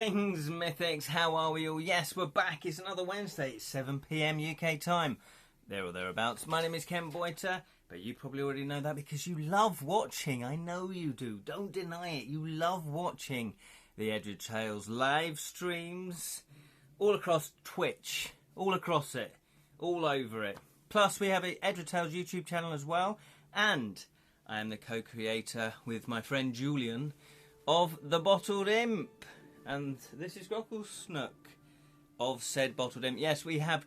Things, mythics, how are we all? Yes, we're back. It's another Wednesday. It's 7 p.m. UK time. There or thereabouts. My name is Ken Boyter, but you probably already know that because you love watching. I know you do. Don't deny it. You love watching the Edra Tales live streams all across Twitch, all across it, all over it. Plus, we have an Edra Tales YouTube channel as well, and I am the co-creator with my friend Julian of The Bottled Imp. And this is Grockle Snook of said Bottled Imp. Yes, we have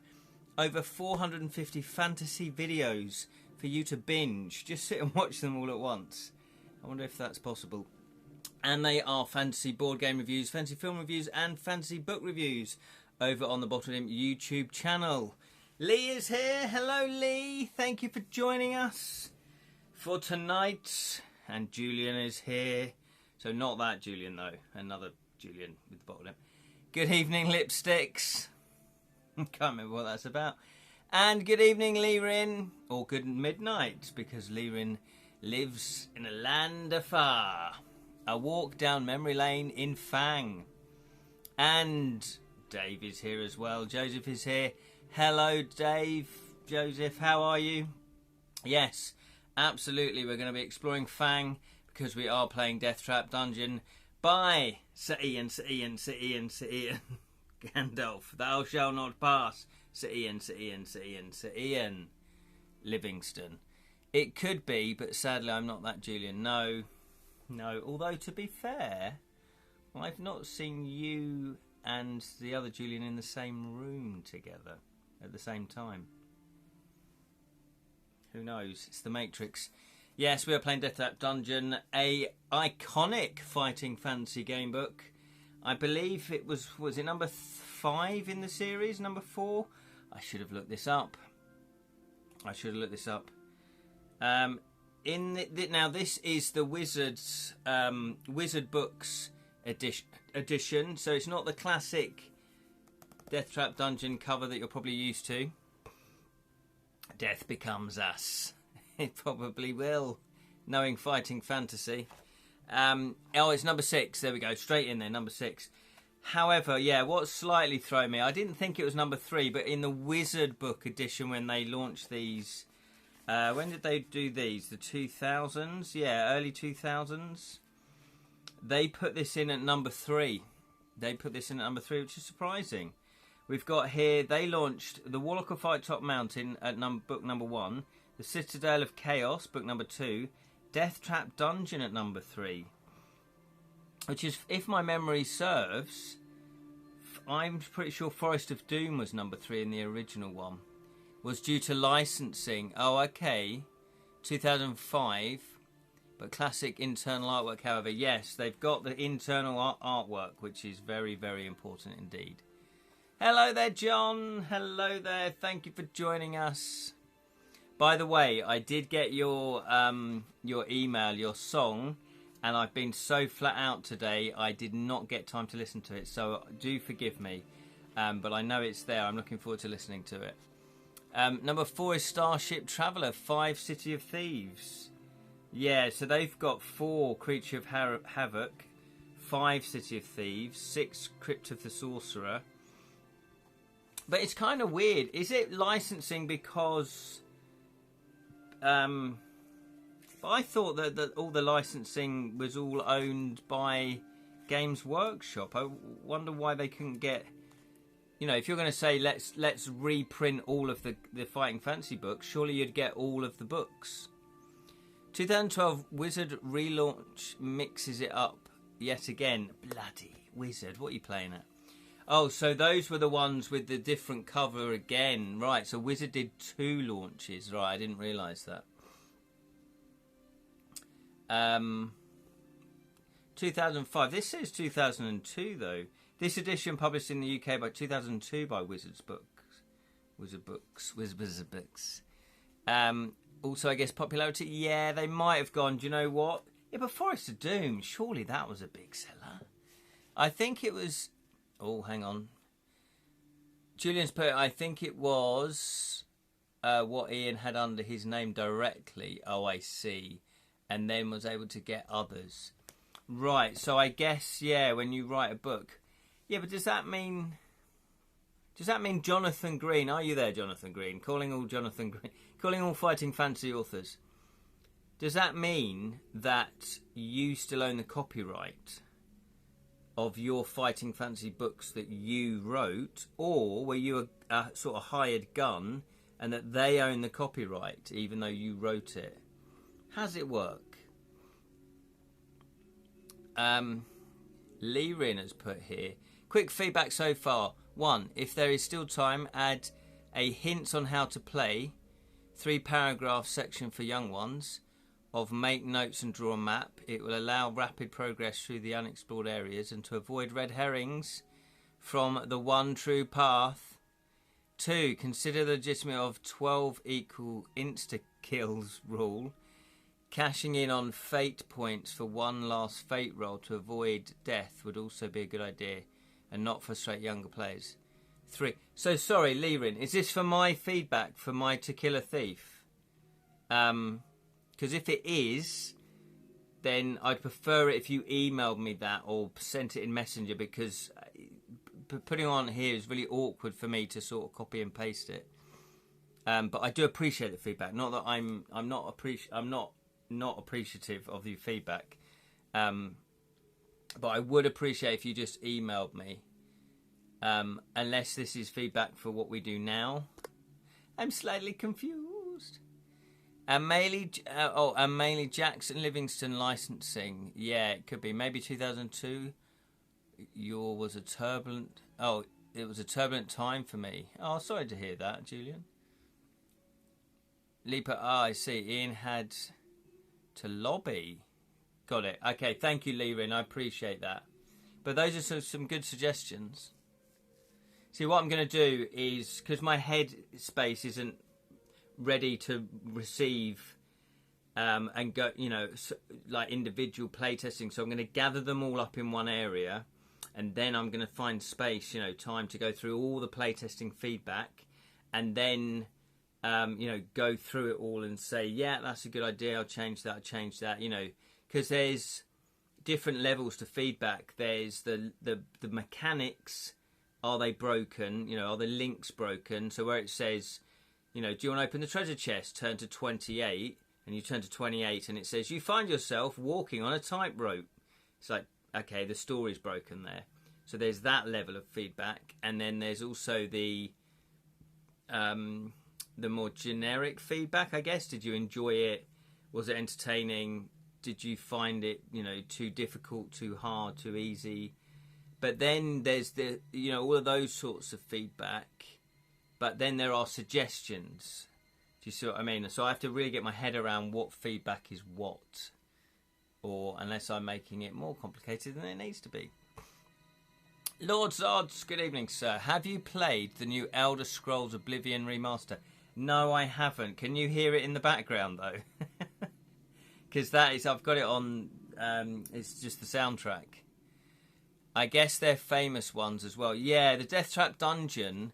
over 450 fantasy videos for you to binge. Just sit and watch them all at once. I wonder if that's possible. And they are fantasy board game reviews, fantasy film reviews, and fantasy book reviews over on the Bottled Imp YouTube channel. Lee is here. Hello, Lee. Thank you for joining us for tonight. And Julian is here. So not that Julian, though. Another Julian with the Bottled Imp. Good evening, Lipsticks. Can't remember what that's about. And good evening, Lirin. Or good midnight, because Lirin lives in a land afar. A walk down memory lane in Fang. And Dave is here as well. Joseph is here. Hello, Dave. Joseph, how are you? Yes, absolutely. We're going to be exploring Fang because we are playing Deathtrap Dungeon by Sir Ian Gandalf. Thou shalt not pass. Sir Ian Livingston. It could be, but sadly I'm not that Julian. No. Although, to be fair, I've not seen you and the other Julian in the same room together at the same time. Who knows? It's the Matrix. Yes, we are playing Deathtrap Dungeon, a iconic fighting fantasy game book. I believe it was it number 5 in the series? Number 4? I should have looked this up. Now this is the Wizard Books edition, so it's not the classic Deathtrap Dungeon cover that you're probably used to. Death becomes us. It probably will, knowing fighting fantasy. It's number 6. There we go, straight in there, number 6. However, yeah, what slightly threw me, I didn't think it was number 3, but in the Wizard Book edition when they launched these, when did they do these? The 2000s? Yeah, early 2000s. They put this in at number 3. Which is surprising. We've got here, they launched The Warlock of Fight Top Mountain at book number 1. The Citadel of Chaos, book number 2. Deathtrap Dungeon at number 3. Which is, if my memory serves, I'm pretty sure Forest of Doom was number 3 in the original one. Was due to licensing. Oh, okay. 2005. But classic internal artwork, however. Yes, they've got the internal artwork, which is very, very important indeed. Hello there, John. Hello there. Thank you for joining us. By the way, I did get your email, your song, and I've been so flat out today, I did not get time to listen to it, so do forgive me. But I know it's there. I'm looking forward to listening to it. Number 4 is Starship Traveller, 5 City of Thieves. Yeah, so they've got 4 Creature of Havoc, 5 City of Thieves, 6 Crypt of the Sorcerer. But it's kind of weird. Is it licensing because... but I thought that all the licensing was all owned by Games Workshop. I wonder why they couldn't get... You know, if you're going to say let's reprint all of the Fighting Fantasy books, surely you'd get all of the books. 2012 Wizard relaunch mixes it up yet again. Bloody Wizard, what are you playing at? Oh, so those were the ones with the different cover again. Right, so Wizard did 2 launches. Right, I didn't realise that. 2005. This says 2002, though. This edition published in the UK by 2002 by Wizard Books. Also, I guess popularity. Yeah, they might have gone, do you know what? Yeah, but Forest of Doom, surely that was a big seller. I think it was... Oh, hang on. Julian's put, I think it was what Ian had under his name directly. Oh, I see. And then was able to get others. Right, so I guess, yeah, when you write a book, Yeah, but does that mean Jonathan Green? Are you there, Jonathan Green? Calling all Fighting Fantasy authors. Does that mean that you still own the copyright of your Fighting Fantasy books that you wrote, or were you a sort of hired gun and that they own the copyright even though you wrote it? How does it work? Lee Rin has put here. Quick feedback so far. 1. If there is still time, add a hints on how to play 3-paragraph section for young ones of make notes and draw a map. It will allow rapid progress through the unexplored areas and to avoid red herrings from the one true path. 2. Consider the legitimate of 12 equal insta-kills rule. Cashing in on fate points for one last fate roll to avoid death would also be a good idea and not frustrate younger players. 3. So sorry, Lirin, is this for my feedback for my To Kill a Thief? Because if it is, then I'd prefer it if you emailed me that or sent it in Messenger, because putting on here is really awkward for me to sort of copy and paste it. But I do appreciate the feedback. Not that I'm not appreciative of the feedback, but I would appreciate if you just emailed me. Unless this is feedback for what we do now, I'm slightly confused. And mainly Jackson Livingston licensing. Yeah, it could be maybe 2002. It was a turbulent time for me. Oh, sorry to hear that, Julian. Leaper, I see. Ian had to lobby. Got it. Okay, thank you, Lirin. I appreciate that. But those are some good suggestions. See, what I'm going to do is, because my head space isn't ready to receive and go, like individual playtesting, so I'm going to gather them all up in one area, and then I'm going to find space, time to go through all the playtesting feedback, and then go through it all and say, yeah, that's a good idea, I'll change that, because there's different levels to feedback. There's the mechanics. Are they broken? Are the links broken? So where it says, do you want to open the treasure chest? Turn to 28, and you turn to 28, and it says you find yourself walking on a tightrope. It's like, okay, the story's broken there. So there's that level of feedback, and then there's also the more generic feedback, I guess. Did you enjoy it? Was it entertaining? Did you find it, too difficult, too hard, too easy? But then there's the, all of those sorts of feedback. But then there are suggestions. Do you see what I mean? So I have to really get my head around what feedback is what. Or unless I'm making it more complicated than it needs to be. Lord Zards, good evening, sir. Have you played the new Elder Scrolls Oblivion remaster? No, I haven't. Can you hear it in the background, though? Because I've got it on, it's just the soundtrack. I guess they're famous ones as well. Yeah, the Deathtrap Dungeon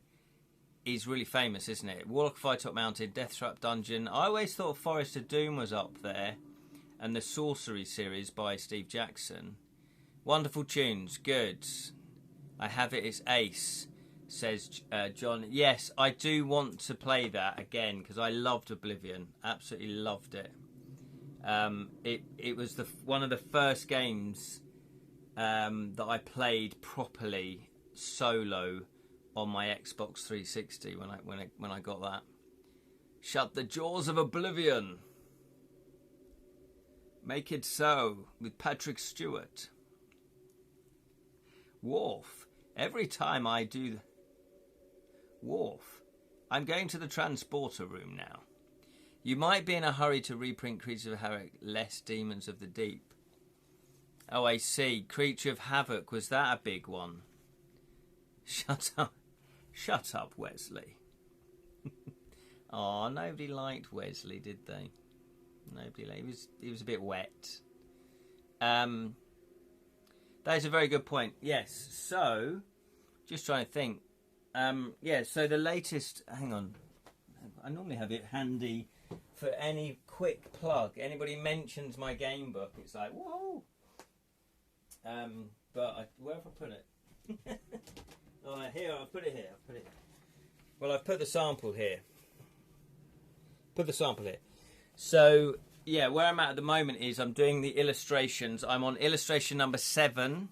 is really famous, isn't it? Warlock Fire Top Mountain, Deathtrap Dungeon. I always thought Forest of Doom was up there. And the Sorcery series by Steve Jackson. Wonderful tunes, good. I have it, it's ace, says John. Yes, I do want to play that again, because I loved Oblivion. Absolutely loved it. It was one of the first games that I played properly solo on my Xbox 360 when I got that. Shut the jaws of Oblivion. Make it so with Patrick Stewart. Worf. Every time I do... Worf. I'm going to the transporter room now. You might be in a hurry to reprint Creature of Havoc, less Demons of the Deep. Oh, I see. Creature of Havoc, was that a big one? Shut up. Shut up, Wesley. Oh, nobody liked Wesley, did they? Nobody liked. He was a bit wet. That is a very good point. Yes. So, just trying to think. So the latest... Hang on. I normally have it handy for any quick plug. Anybody mentions my game book, it's like, whoa! But where have I put it? Here, I'll put it here. Well, I've put the sample here. So, yeah, where I'm at the moment is I'm doing the illustrations. I'm on illustration number 7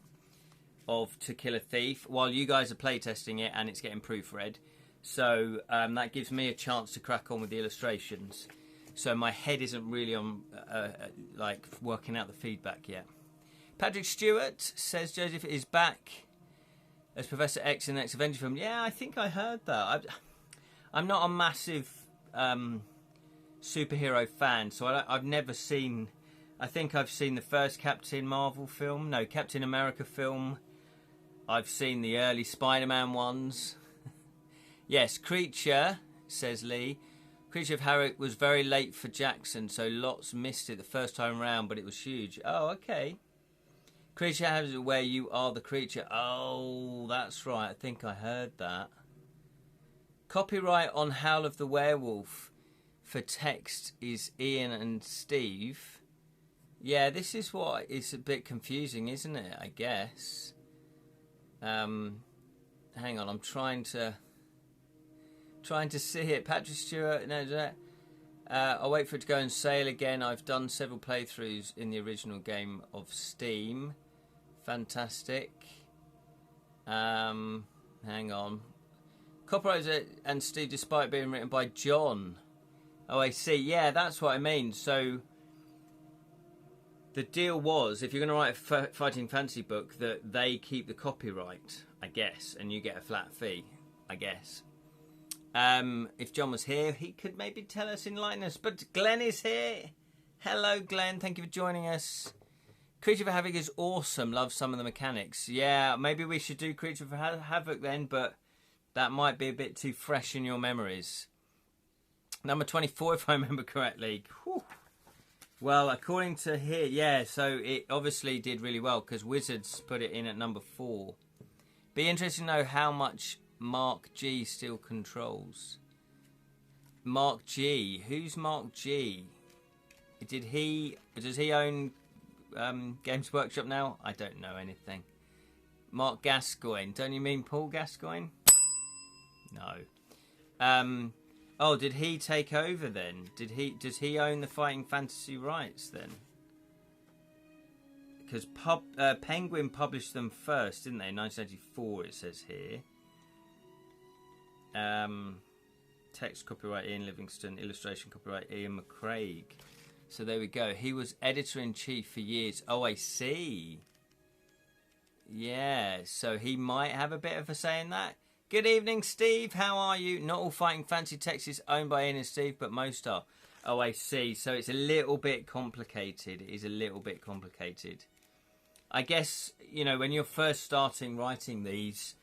of To Kill a Thief while you guys are playtesting it and it's getting proofread. So that gives me a chance to crack on with the illustrations. So my head isn't really on, like, working out the feedback yet. Patrick Stewart says Joseph is back as Professor X in the next Avenger film. Yeah, I think I heard that. I'm not a massive superhero fan, so I've never seen... I think I've seen the first Captain America film. I've seen the early Spider-Man ones. Yes, Creature, says Lee. Creature of Harriet was very late for Jackson, so lots missed it the first time round, but it was huge. Oh, okay. Creature has it where you are the creature. Oh, that's right. I think I heard that. Copyright on Howl of the Werewolf for text is Ian and Steve. Yeah, this is what is a bit confusing, isn't it? I guess. Hang on, I'm trying to see it. Patrick Stewart. No, I'll wait for it to go and sail again. I've done several playthroughs in the original game of Steam. Fantastic. Hang on. Copyright and Steve, despite being written by John. Oh, I see. Yeah, that's what I mean. So the deal was, if you're going to write a fighting fantasy book, that they keep the copyright, I guess, and you get a flat fee, I guess. If John was here, he could maybe tell us, enlighten us. But Glenn is here. Hello, Glenn. Thank you for joining us. Creature for Havoc is awesome. Love some of the mechanics. Yeah, maybe we should do Creature for Havoc then, but that might be a bit too fresh in your memories. Number 24, if I remember correctly. Whew. Well, according to here, yeah, so it obviously did really well because Wizards put it in at number 4. Be interested to know how much Mark G still controls. Mark G. Who's Mark G? Does he own Games Workshop now? I don't know anything. Mark Gascoigne. Don't you mean Paul Gascoigne? No. Oh, did he take over then? Does he own the Fighting Fantasy rights then? Because Penguin published them first, didn't they? 1984, it says here. Text copyright Ian Livingston, illustration copyright Ian McCraig. So there we go. He was editor-in-chief for years. Oh, I see. Yeah, so he might have a bit of a say in that. Good evening, Steve. How are you? Not all Fighting Fantasy text is owned by Ian and Steve, but most are. Oh, I see. So it's a little bit complicated. It is a little bit complicated. I guess, you know, when you're first starting writing these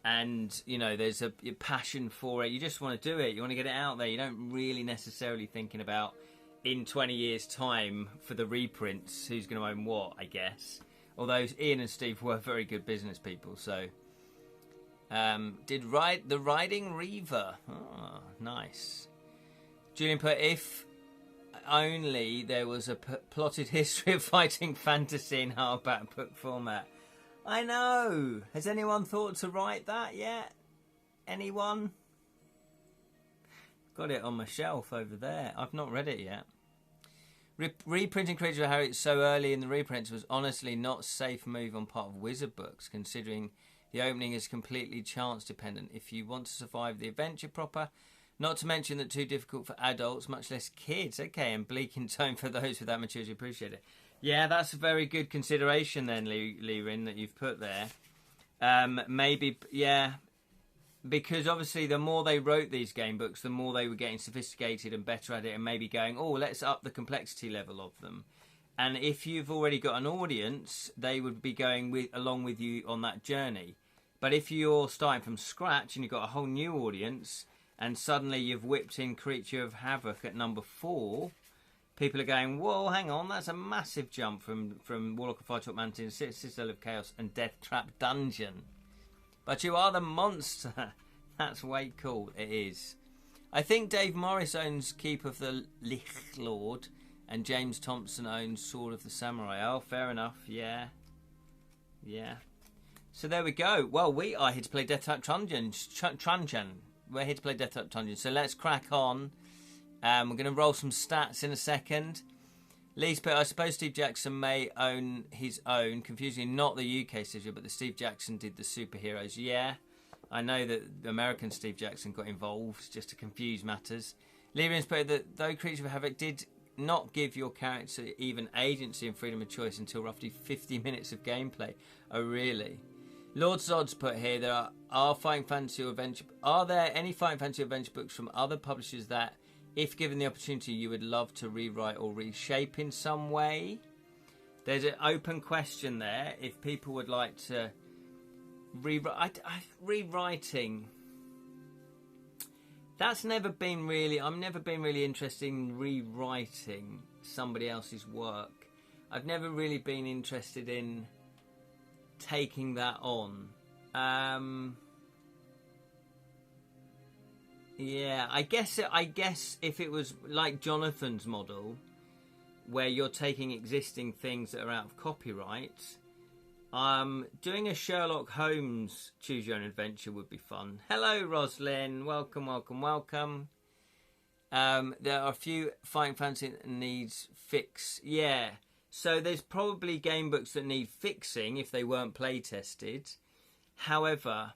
and, you know, there's a passion for it, you just want to do it. You want to get it out there. You don't really necessarily thinking about in 20 years' time for the reprints, who's going to own what, I guess. Although Ian and Steve were very good business people, so... the Riding Reaver. Oh, nice. Julian put, if only there was a plotted history of fighting fantasy in hardback book format. I know. Has anyone thought to write that yet? Anyone? Got it on my shelf over there. I've not read it yet. Reprinting Creature of Harriet so early in the reprints was honestly not a safe move on part of Wizard Books, considering the opening is completely chance dependent if you want to survive the adventure proper. Not to mention that too difficult for adults, much less kids. Okay, and bleak in tone for those without maturity. Appreciate it. Yeah, that's a very good consideration then, Lee Rin, that you've put there. Maybe, yeah, because obviously the more they wrote these game books, the more they were getting sophisticated and better at it, and maybe going, oh, let's up the complexity level of them. And if you've already got an audience, they would be going along with you on that journey. But if you're starting from scratch and you've got a whole new audience, and suddenly you've whipped in Creature of Havoc at number 4, people are going, whoa, hang on, that's a massive jump from Warlock of Fire, Top Mountain, Citadel of Chaos, and Deathtrap Dungeon. But you are the monster. That's way cool. It is. I think Dave Morris owns Keep of the Lich Lord, and James Thompson owns Sword of the Samurai. Oh, fair enough. Yeah. Yeah. So there we go. Well, we are here to play Deathtrap Dungeon. We're here to play Deathtrap Dungeon. So let's crack on. We're going to roll some stats in a second. Lee's put, I suppose Steve Jackson may own his own. Confusingly, not the UK studio, but the Steve Jackson did the superheroes. Yeah, I know that the American Steve Jackson got involved just to confuse matters. Livingston put that though Creature of Havoc did not give your character even agency and freedom of choice until roughly 50 minutes of gameplay. Oh, really? Lord Zod's put here, there are Fighting Fantasy or Adventure... Are there any Fighting Fantasy or Adventure books from other publishers that, if given the opportunity, you would love to rewrite or reshape in some way? There's an open question there. If people would like to rewrite... Rewriting... That's never been really... I've never been really interested in rewriting somebody else's work. I've never really been interested in taking that on. Yeah, I guess if it was like Jonathan's model, where you're taking existing things that are out of copyright, doing a Sherlock Holmes choose your own adventure would be fun. Hello, Roslyn. Welcome, welcome, welcome. There are a few Fighting Fantasy that needs fix. Yeah. So there's probably game books that need fixing if they weren't play tested. However,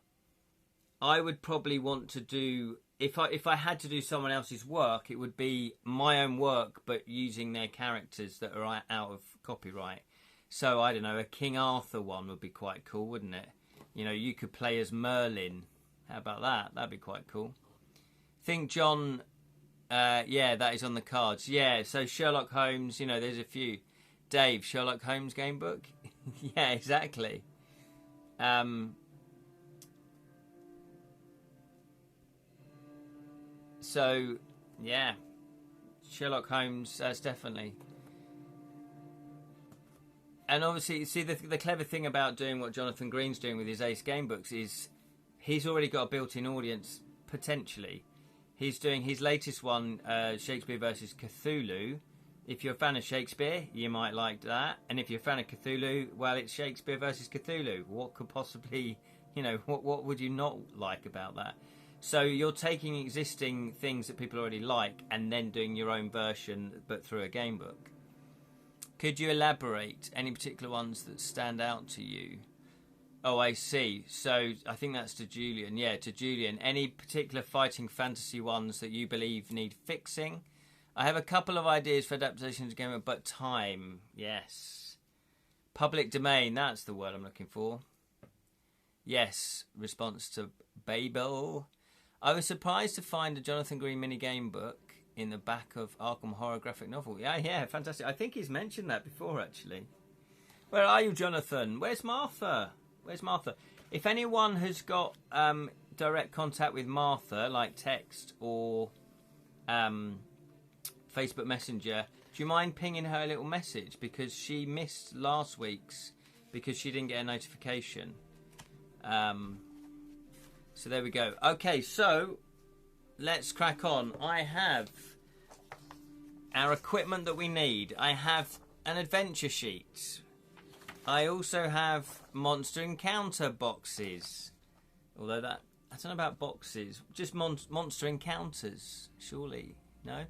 I would probably want to do, if I had to do someone else's work, it would be my own work but using their characters that are out of copyright. So I don't know, a King Arthur one would be quite cool, wouldn't it? You know, you could play as Merlin. How about that? That'd be quite cool. Think John, yeah, that is on the cards. Yeah, so Sherlock Holmes, you know, there's a few. Dave, Sherlock Holmes game book? Yeah, exactly. So, yeah. Sherlock Holmes, that's definitely. And obviously, see, the clever thing about doing what Jonathan Green's doing with his Ace game books is he's already got a built-in audience, potentially. He's doing his latest one, Shakespeare versus Cthulhu. If you're a fan of Shakespeare, you might like that. And if you're a fan of Cthulhu, well, it's Shakespeare versus Cthulhu. What could possibly, you know, what would you not like about that? So you're taking existing things that people already like and then doing your own version, but through a game book. Could you elaborate any particular ones that stand out to you? Oh, I see. So I think that's to Julian. Yeah, to Julian. Any particular fighting fantasy ones that you believe need fixing? I have a couple of ideas for adaptations of Gamebook, but time, yes. Public domain, that's the word I'm looking for. Yes, response to Babel. I was surprised to find a Jonathan Green mini game book in the back of Arkham Horror graphic novel. Yeah, fantastic. I think he's mentioned that before, actually. Where are you, Jonathan? Where's Martha? Where's Martha? If anyone has got direct contact with Martha, like text or Facebook Messenger, do you mind pinging her a little message? Because she missed last week's because she didn't get a notification. So there we go. Okay, so let's crack on. I have our equipment that we need. I have an adventure sheet. I also have monster encounter boxes. Although I don't know about boxes. Just monster encounters, surely. No?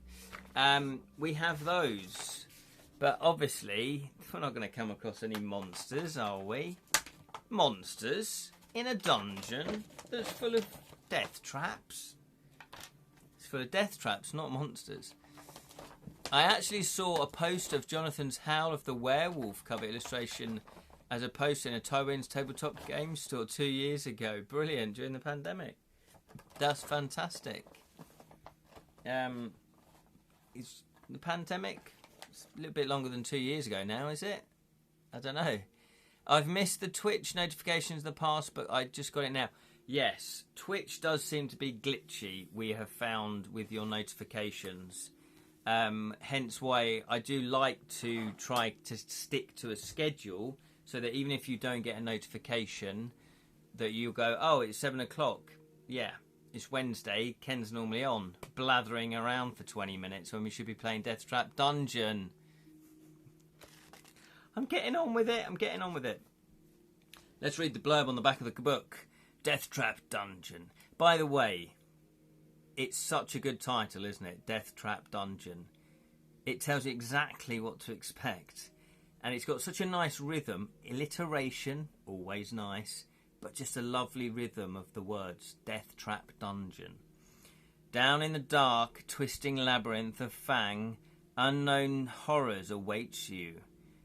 We have those. But obviously, we're not going to come across any monsters, are we? Monsters in a dungeon that's full of death traps. It's full of death traps, not monsters. I actually saw a post of Jonathan's Howl of the Werewolf cover illustration as a poster in a Tywin's tabletop game store 2 years ago. Brilliant, during the pandemic. That's fantastic. Is the pandemic? It's a little bit longer than 2 years ago now, is it? I don't know. I've missed the Twitch notifications in the past, but I just got it now. Yes, Twitch does seem to be glitchy, we have found, with your notifications. Hence why I do like to try to stick to a schedule so that even if you don't get a notification, that you'll go, oh, it's 7 o'clock. Yeah, it's Wednesday. Ken's normally on, blathering around for 20 minutes when we should be playing Deathtrap Dungeon. I'm getting on with it. Let's read the blurb on the back of the book. Deathtrap Dungeon. By the way, it's such a good title, isn't it? Deathtrap Dungeon. It tells you exactly what to expect. And it's got such a nice rhythm. Alliteration, always nice. But just a lovely rhythm of the words. Deathtrap Dungeon. Down in the dark, twisting labyrinth of Fang, unknown horrors awaits you.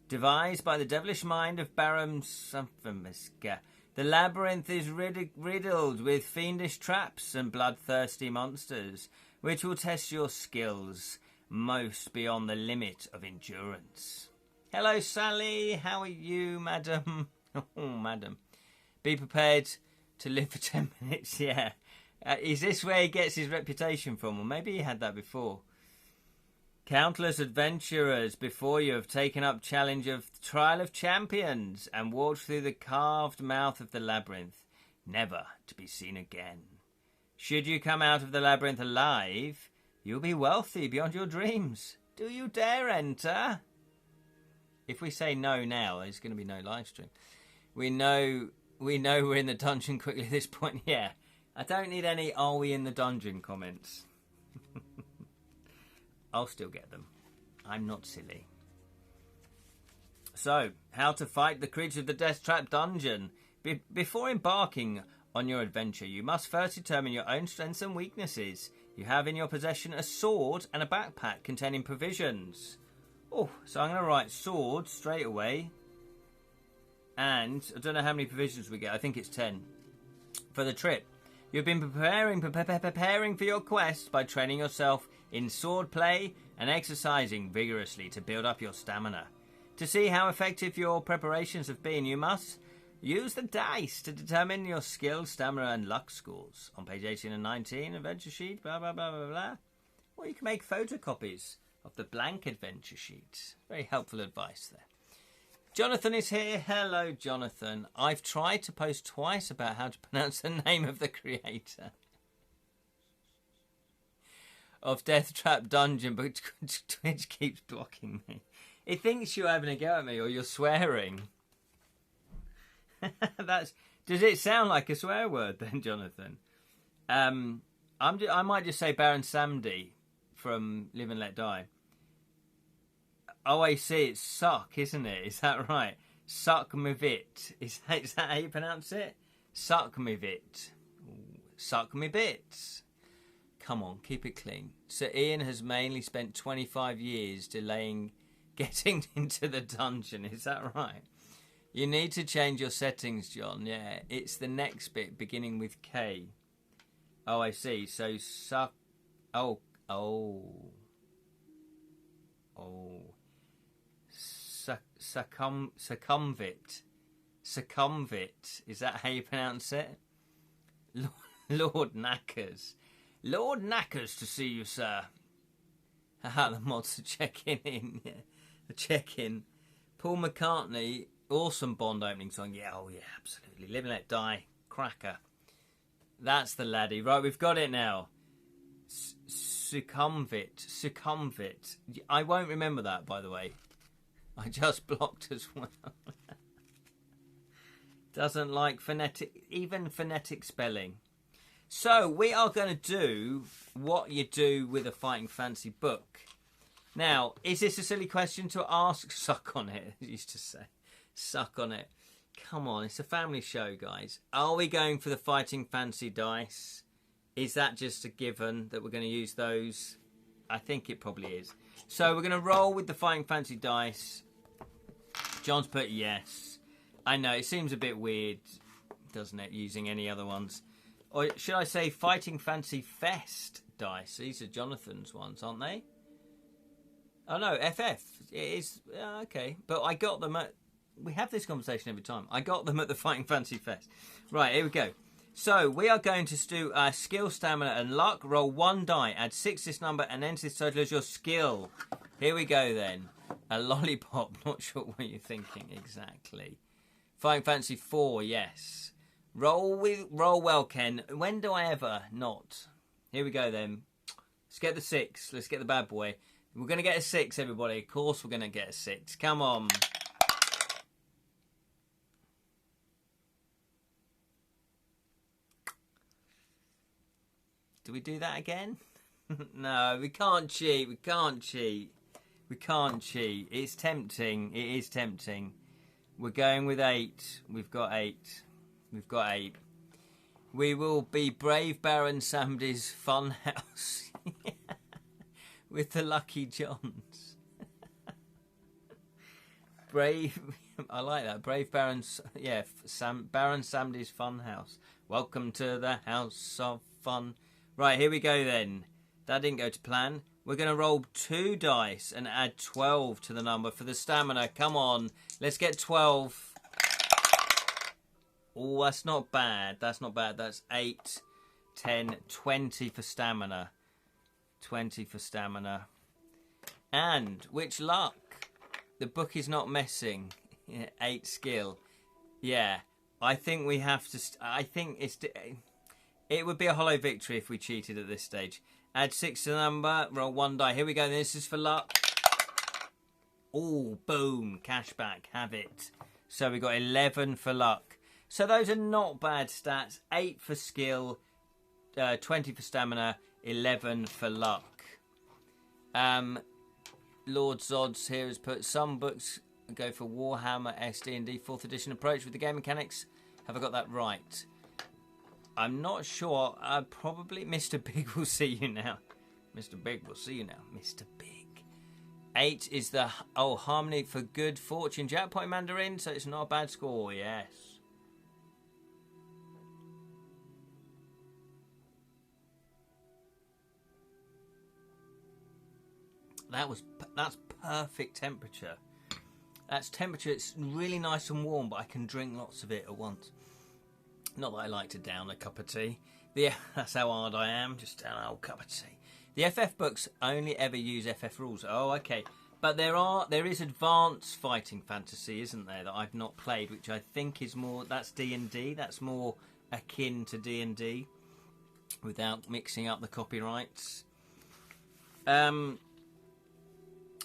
Devised by the devilish mind of Baron Sukumvit, the labyrinth is riddled with fiendish traps and bloodthirsty monsters, which will test your skills most beyond the limit of endurance. Hello, Sally. How are you, madam? Oh, madam. Be prepared to live for 10 minutes, yeah. Is this where he gets his reputation from? Or maybe he had that before. Countless adventurers before you have taken up challenge of Trial of Champions and walked through the carved mouth of the labyrinth, never to be seen again. Should you come out of the labyrinth alive, you'll be wealthy beyond your dreams. Do you dare enter? If we say no now, there's going to be no live stream. We know we're in the dungeon quickly at this point. Yeah, I don't need any "are we in the dungeon" comments. I'll still get them. I'm not silly. So, how to fight the creature of the Deathtrap Dungeon. Before embarking on your adventure, you must first determine your own strengths and weaknesses. You have in your possession a sword and a backpack containing provisions. Oh, so I'm going to write sword straight away. And I don't know how many provisions we get. I think it's 10 for the trip. You've been preparing for your quest by training yourself in swordplay and exercising vigorously to build up your stamina. To see how effective your preparations have been, you must use the dice to determine your skill, stamina and luck scores. On page 18 and 19, adventure sheet, blah, blah, blah, blah, blah. Or you can make photocopies of the blank adventure sheet. Very helpful advice there. Jonathan is here. Hello, Jonathan. I've tried to post twice about how to pronounce the name of the creator of Deathtrap Dungeon, but Twitch keeps blocking me. It thinks you're having a go at me or you're swearing. Does it sound like a swear word then, Jonathan? I might just say Baron Samdi from Live and Let Die. Oh, I see. It's suck, isn't it? Is that right? Sukumvit. Is that how you pronounce it? Sukumvit. Suck me bits. Come on, keep it clean. Sir Ian has mainly spent 25 years delaying getting into the dungeon. Is that right? You need to change your settings, John. Yeah, it's the next bit beginning with K. Oh, I see. So suck. Oh. Sukumvit. Sukumvit. Is that how you pronounce it? Lord Knackers. Lord Knackers to see you, sir. The mods are checking in. Yeah. Check in. Paul McCartney, awesome Bond opening song. Yeah, oh yeah, absolutely. Live and Let Die. Cracker. That's the laddie. Right, we've got it now. Sukumvit. I won't remember that, by the way. I just blocked as well. Doesn't like phonetic spelling. So we are going to do what you do with a fighting fancy book. Now, is this a silly question to ask? Suck on it, I used to say. Suck on it. Come on, it's a family show, guys. Are we going for the fighting fancy dice? Is that just a given that we're going to use those? I think it probably is. So we're going to roll with the fighting fancy dice. John's put yes. I know, it seems a bit weird, doesn't it, using any other ones. Or should I say Fighting Fancy Fest dice? These are Jonathan's ones, aren't they? Oh no, FF. It is, okay. But I got them at... We have this conversation every time. I got them at the Fighting Fancy Fest. Right, here we go. So, we are going to do skill, stamina and luck. Roll 1 die, add 6 to this number and enter this total as your skill. Here we go then. A lollipop, not sure what you're thinking exactly. Fighting Fancy 4, yes. Roll well, Ken. When do I ever not? Here we go then. Let's get the 6. Let's get the bad boy. We're going to get a 6, everybody. Of course we're going to get a 6. Come on. Do we do that again? No, we can't cheat. We can't cheat. We can't cheat. It's tempting. It is tempting. We're going with 8. We've got 8. We've got 8. We will be Brave Baron Samdi's Funhouse with the Lucky Johns. Brave, I like that. Brave Baron's, yeah, Baron Samdi's Funhouse. Welcome to the House of Fun. Right, here we go then. That didn't go to plan. We're going to roll 2 dice and add 12 to the number for the stamina. Come on, let's get 12. Oh, that's not bad. That's not bad. That's 8, 10, 20 for stamina. 20 for stamina. And, which luck? The book is not messing. 8 skill. Yeah, I think we have to... I think it would be a hollow victory if we cheated at this stage. Add 6 to the number. Roll 1 die. Here we go. This is for luck. Oh, boom. Cashback. Have it. So we got 11 for luck. So those are not bad stats. 8 for skill, 20 for stamina, 11 for luck. Lord Zods here has put some books go for Warhammer SD&D 4th edition approach with the game mechanics. Have I got that right? I'm not sure. Probably Mr. Big will see you now. Mr. Big will see you now. Mr. Big. 8 is the Harmony for Good Fortune Jackpot Mandarin, so it's not a bad score. Yes. That's perfect temperature. That's temperature. It's really nice and warm, but I can drink lots of it at once. Not that I like to down a cup of tea. That's how hard I am. Just down an old cup of tea. The FF books only ever use FF rules. Oh, okay. But there is advanced fighting fantasy, isn't there, that I've not played, which I think is more. That's D&D. That's more akin to D&D, without mixing up the copyrights.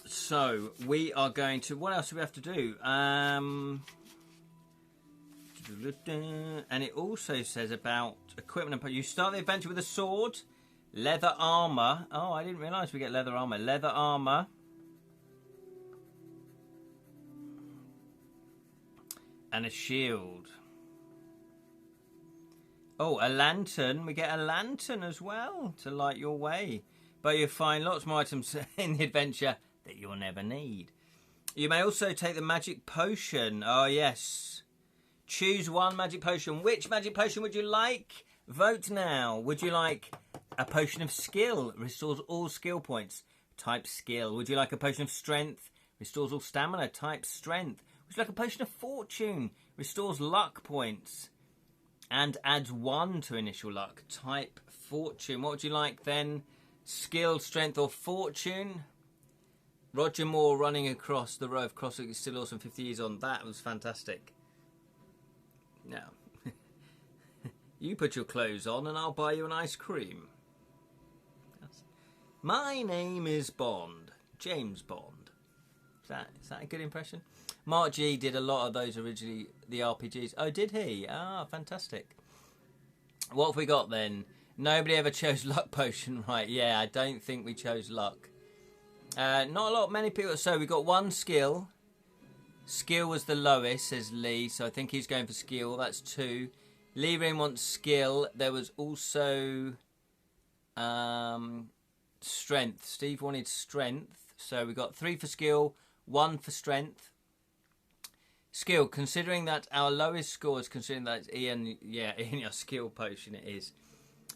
So, we are going to... What else do we have to do? And it also says about equipment. You start the adventure with a sword, leather armour. Oh, I didn't realise we get leather armour. Leather armour. And a shield. Oh, a lantern. We get a lantern as well to light your way. But you'll find lots more items in the adventure that you'll never need. You may also take the magic potion. Oh, yes. Choose one magic potion. Which magic potion would you like? Vote now. Would you like a potion of skill? Restores all skill points. Type skill. Would you like a potion of strength? Restores all stamina. Type strength. Would you like a potion of fortune? Restores luck points. And adds 1 to initial luck. Type fortune. What would you like then? Skill, strength or fortune? Roger Moore running across the row of crossing is still awesome. 50 years on. That was fantastic. Now, you put your clothes on and I'll buy you an ice cream. My name is Bond. James Bond. Is that a good impression? Mark G did a lot of those originally, the RPGs. Oh, did he? Ah, fantastic. What have we got then? Nobody ever chose luck potion, right? Yeah, I don't think we chose luck. Not a lot, many people. So we got 1 skill. Skill was the lowest, says Lee. So I think he's going for skill. That's 2. Lee Rin wants skill. There was also strength. Steve wanted strength. So we got 3 for skill, 1 for strength. Skill, considering that our lowest score is considering that it's Ian, yeah, Ian, your skill potion it is.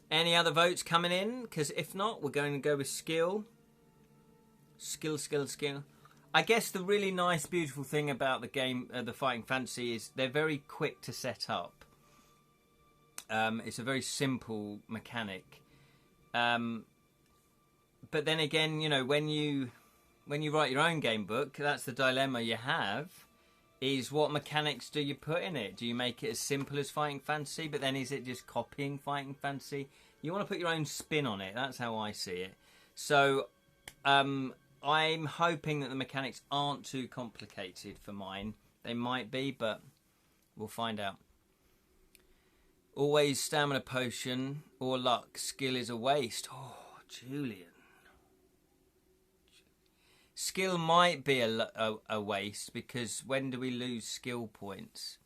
Any other votes coming in? Because if not, we're going to go with skill. Skill. I guess the really nice, beautiful thing about the game, the Fighting Fantasy, is they're very quick to set up. It's a very simple mechanic. But then again, you know, when you write your own game book, that's the dilemma you have. Is what mechanics do you put in it? Do you make it as simple as Fighting Fantasy, but then is it just copying Fighting Fantasy? You want to put your own spin on it. That's how I see it. So I'm hoping that the mechanics aren't too complicated for mine. They might be, but we'll find out. Always stamina potion or luck. Skill is a waste. Oh, Julian. Skill might be a waste because when do we lose skill points?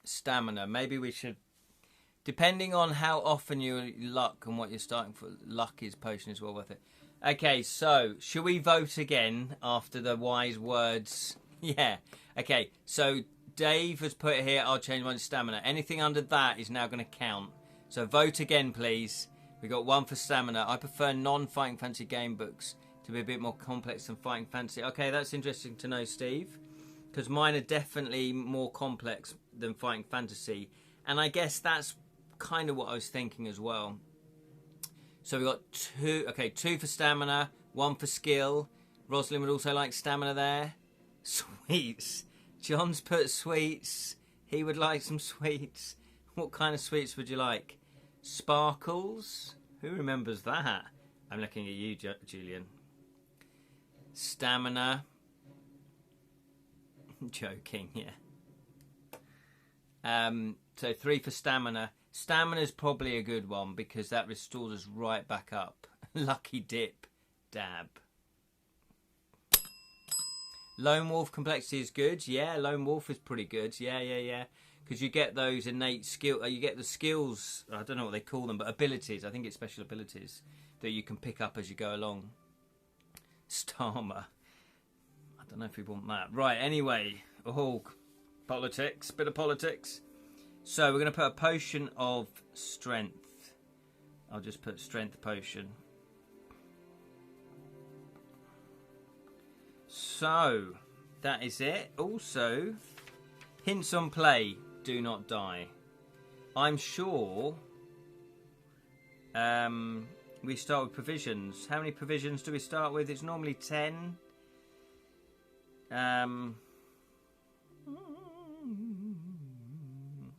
Stamina. Maybe we should... Depending on how often you luck and what you're starting for, luck is potion is well worth it. Okay, so should we vote again after the wise words? Yeah. Okay, so Dave has put here, I'll change mine to stamina. Anything under that is now going to count. So vote again, please. We got one for stamina. I prefer non-Fighting Fantasy game books to be a bit more complex than Fighting Fantasy. Okay, that's interesting to know, Steve. Because mine are definitely more complex than Fighting Fantasy. And I guess that's kind of what I was thinking as well. So we got two for stamina, one for skill. Rosalind would also like stamina there. Sweets. John's put sweets. He would like some sweets. What kind of sweets would you like? Sparkles? Who remembers that? I'm looking at you, Julian. Stamina. Joking, yeah. So 3 for stamina. Stamina's probably a good one because that restores us right back up. Lucky dip. Dab. Lone Wolf complexity is good. Yeah, Lone Wolf is pretty good. Yeah. Because you get those innate skill. You get the skills. I don't know what they call them, but abilities. I think it's special abilities that you can pick up as you go along. Starmer. I don't know if we want that. Right. Anyway. Oh, politics. Bit of politics. So we're going to put a potion of strength. I'll just put strength potion. So that is it. Also, hints on play. Do not die. I'm sure we start with provisions. How many provisions do we start with? It's normally 10.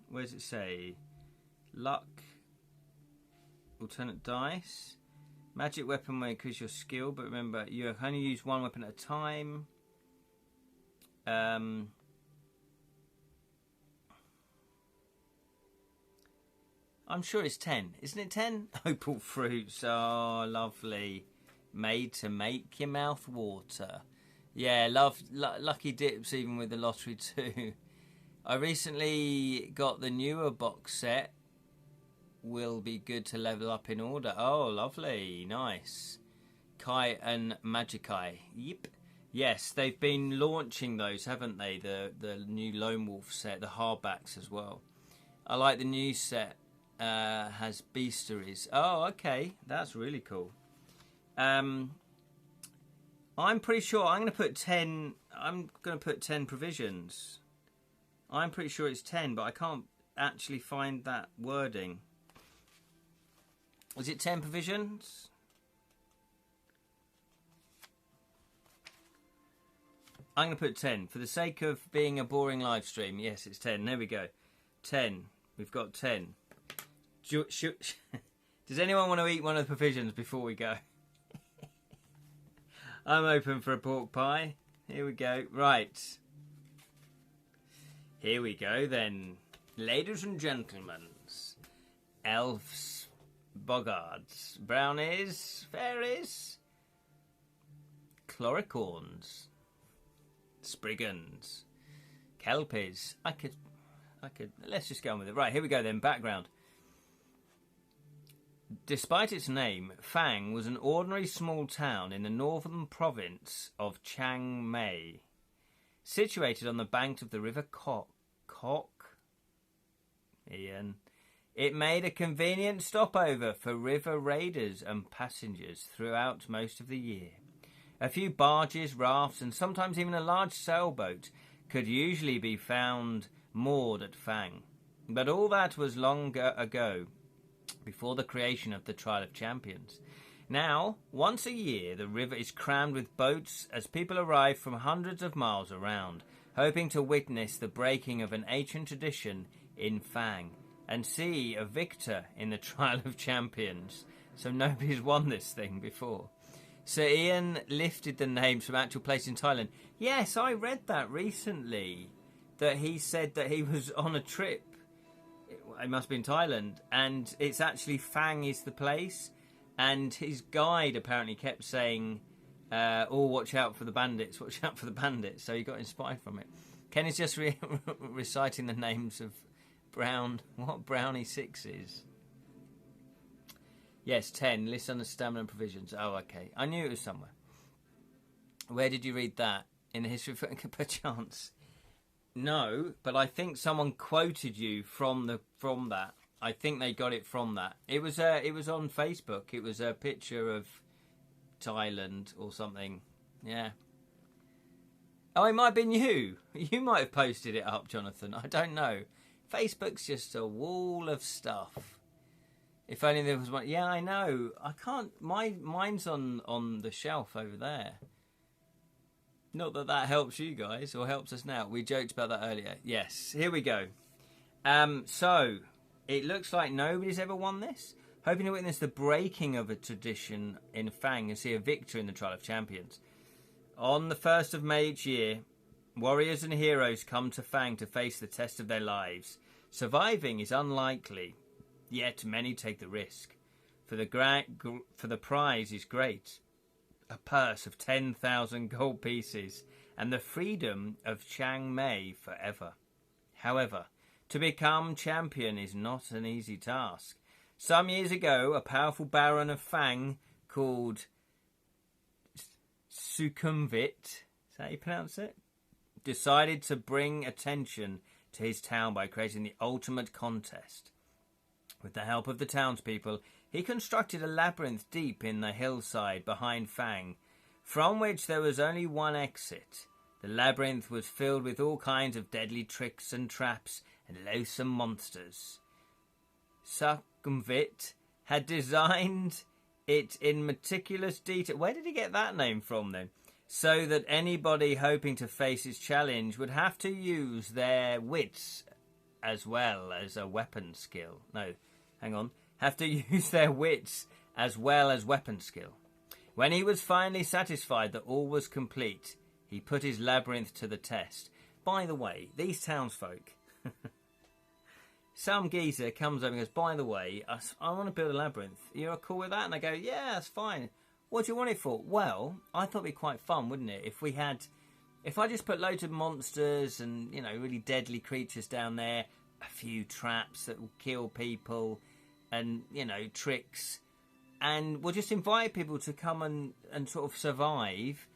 Where does it say? Luck. Alternate dice. Magic weapon will increase your skill, but remember, you can only use one weapon at a time. I'm sure it's 10. Isn't it 10? Opal fruits. Oh, lovely. Made to make your mouth water. Yeah, lucky dips even with the lottery too. I recently got the newer box set. Will be good to level up in order. Oh, lovely. Nice. Kai and Magikai. Yep. Yes, they've been launching those, haven't they? The new Lone Wolf set, the hardbacks as well. I like the new set. Has bestiaries. Oh, okay. That's really cool. I'm pretty sure I'm going to put 10. I'm going to put 10 provisions. I'm pretty sure it's 10, but I can't actually find that wording. Is it 10 provisions? I'm going to put 10. For the sake of being a boring live stream, yes, it's 10. There we go. 10. We've got 10. Does anyone want to eat one of the provisions before we go? I'm open for a pork pie. Here we go. Right. Here we go then. Ladies and gentlemen. Elves. Boggards. Brownies. Fairies. Chloricorns. Spriggans. Kelpies. I could. Let's just go on with it. Right, here we go then. Background. Despite its name, Fang was an ordinary small town in the northern province of Chiang Mai, situated on the bank of the river Kok. Ian. It made a convenient stopover for river raiders and passengers throughout most of the year. A few barges, rafts, and sometimes even a large sailboat could usually be found moored at Fang. But all that was long ago, before the creation of the Trial of Champions. Now, once a year, the river is crammed with boats as people arrive from hundreds of miles around, hoping to witness the breaking of an ancient tradition in Fang and see a victor in the Trial of Champions. So nobody's won this thing before. Sir Ian lifted the names from actual places in Thailand. Yes, I read that recently, that he said that he was on a trip. it must be in Thailand, and it's actually Fang is the place, and his guide apparently kept saying, "Oh, watch out for the bandits! Watch out for the bandits!" So he got inspired from it. Ken is just reciting the names of brownie 6s. Yes, 10. List on the stamina and provisions. Oh, okay. I knew it was somewhere. Where did you read that? In the history of perchance? No, but I think someone quoted you from that. I think they got it from that. It was on Facebook. It was a picture of Thailand or something. Yeah. Oh, it might have been you. You might have posted it up, Jonathan. I don't know. Facebook's just a wall of stuff. If only there was one. Yeah, I know. I can't. Mine's on the shelf over there. Not that that helps you guys or helps us now. We joked about that earlier. Yes, here we go. So, it looks like nobody's ever won this. Hoping to witness the breaking of a tradition in Fang and see a victor in the Trial of Champions. On the 1st of May each year, warriors and heroes come to Fang to face the test of their lives. Surviving is unlikely, yet many take the risk. For the prize is great. A purse of 10,000 gold pieces and the freedom of Chiang Mai forever. However, to become champion is not an easy task. Some years ago, a powerful baron of Fang called Sukumvit, is that how you pronounce it? Decided to bring attention to his town by creating the ultimate contest. With the help of the townspeople, he constructed a labyrinth deep in the hillside behind Fang, from which there was only one exit. The labyrinth was filled with all kinds of deadly tricks and traps and loathsome monsters. Sukumvit had designed it in meticulous detail. Where did he get that name from then? So that anybody hoping to face his challenge would have to use their wits as well as a weapon skill. No, hang on. Have to use their wits as well as weapon skill. When he was finally satisfied that all was complete, he put his labyrinth to the test. By the way, these townsfolk... Some geezer comes over and goes, by the way, I want to build a labyrinth. You're cool with that? And I go, yeah, that's fine. What do you want it for? Well, I thought it'd be quite fun, wouldn't it? If I just put loads of monsters and, really deadly creatures down there, a few traps that will kill people and, tricks. And we'll just invite people to come and sort of survive.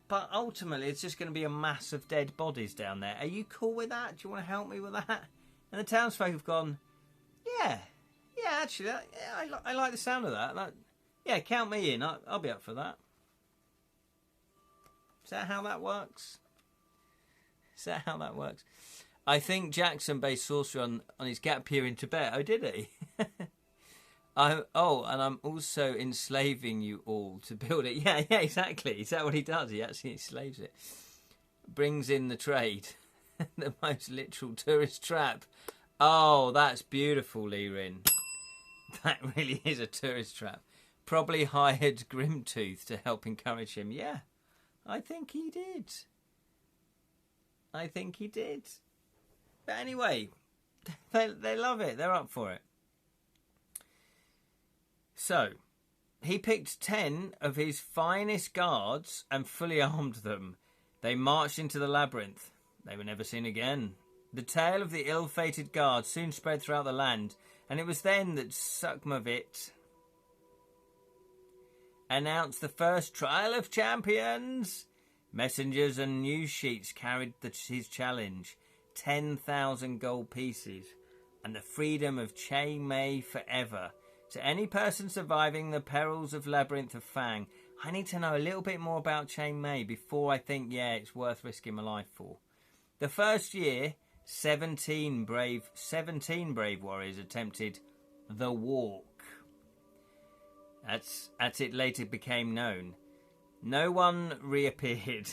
But ultimately, it's just going to be a mass of dead bodies down there. Are you cool with that? Do you want to help me with that? And the townsfolk have gone, yeah, actually, I like the sound of that. Yeah, count me in. I'll be up for that. Is that how that works? I think Jackson based sorcery on his gap year in Tibet. Oh, did he? And I'm also enslaving you all to build it. Yeah, exactly. Is that what he does? He actually enslaves it. Brings in the trade. The most literal tourist trap. Oh, that's beautiful, Lirin. That really is a tourist trap. Probably hired Grimtooth to help encourage him. Yeah, I think he did. But anyway, they love it. They're up for it. So, he picked 10 of his finest guards and fully armed them. They marched into the labyrinth. They were never seen again. The tale of the ill-fated guard soon spread throughout the land, and it was then that Sukumvit announced the first Trial of Champions. Messengers and news sheets carried his challenge, 10,000 gold pieces, and the freedom of Chiang Mai forever. To any person surviving the perils of Labyrinth of Fang, I need to know a little bit more about Chiang Mai before I think, it's worth risking my life for. The first year, 17 brave warriors attempted the walk. As it later became known. No one reappeared.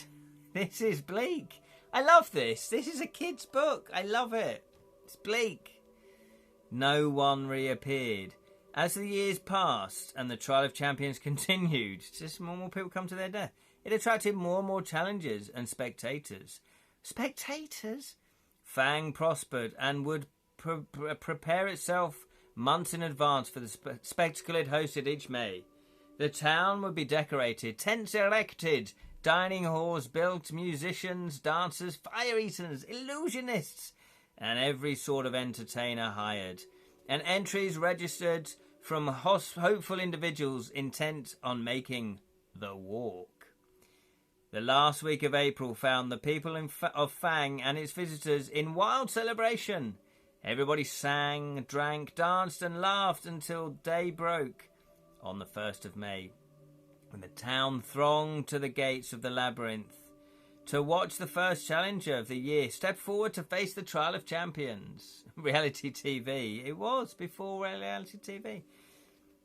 This is bleak. I love this. This is a kid's book. I love it. It's bleak. No one reappeared. As the years passed and the Trial of Champions continued, just more and more people come to their death. It attracted more and more challengers and spectators. Spectators? Fang prospered and would prepare itself months in advance for the spectacle it hosted each May. The town would be decorated, tents erected, dining halls built, musicians, dancers, fire eaters, illusionists, and every sort of entertainer hired, and entries registered from hopeful individuals intent on making the walk. The last week of April found the people of Fang and its visitors in wild celebration. Everybody sang, drank, danced and laughed until day broke on the 1st of May, when the town thronged to the gates of the labyrinth to watch the first challenger of the year step forward to face the trial of champions. Reality TV. It was before reality TV.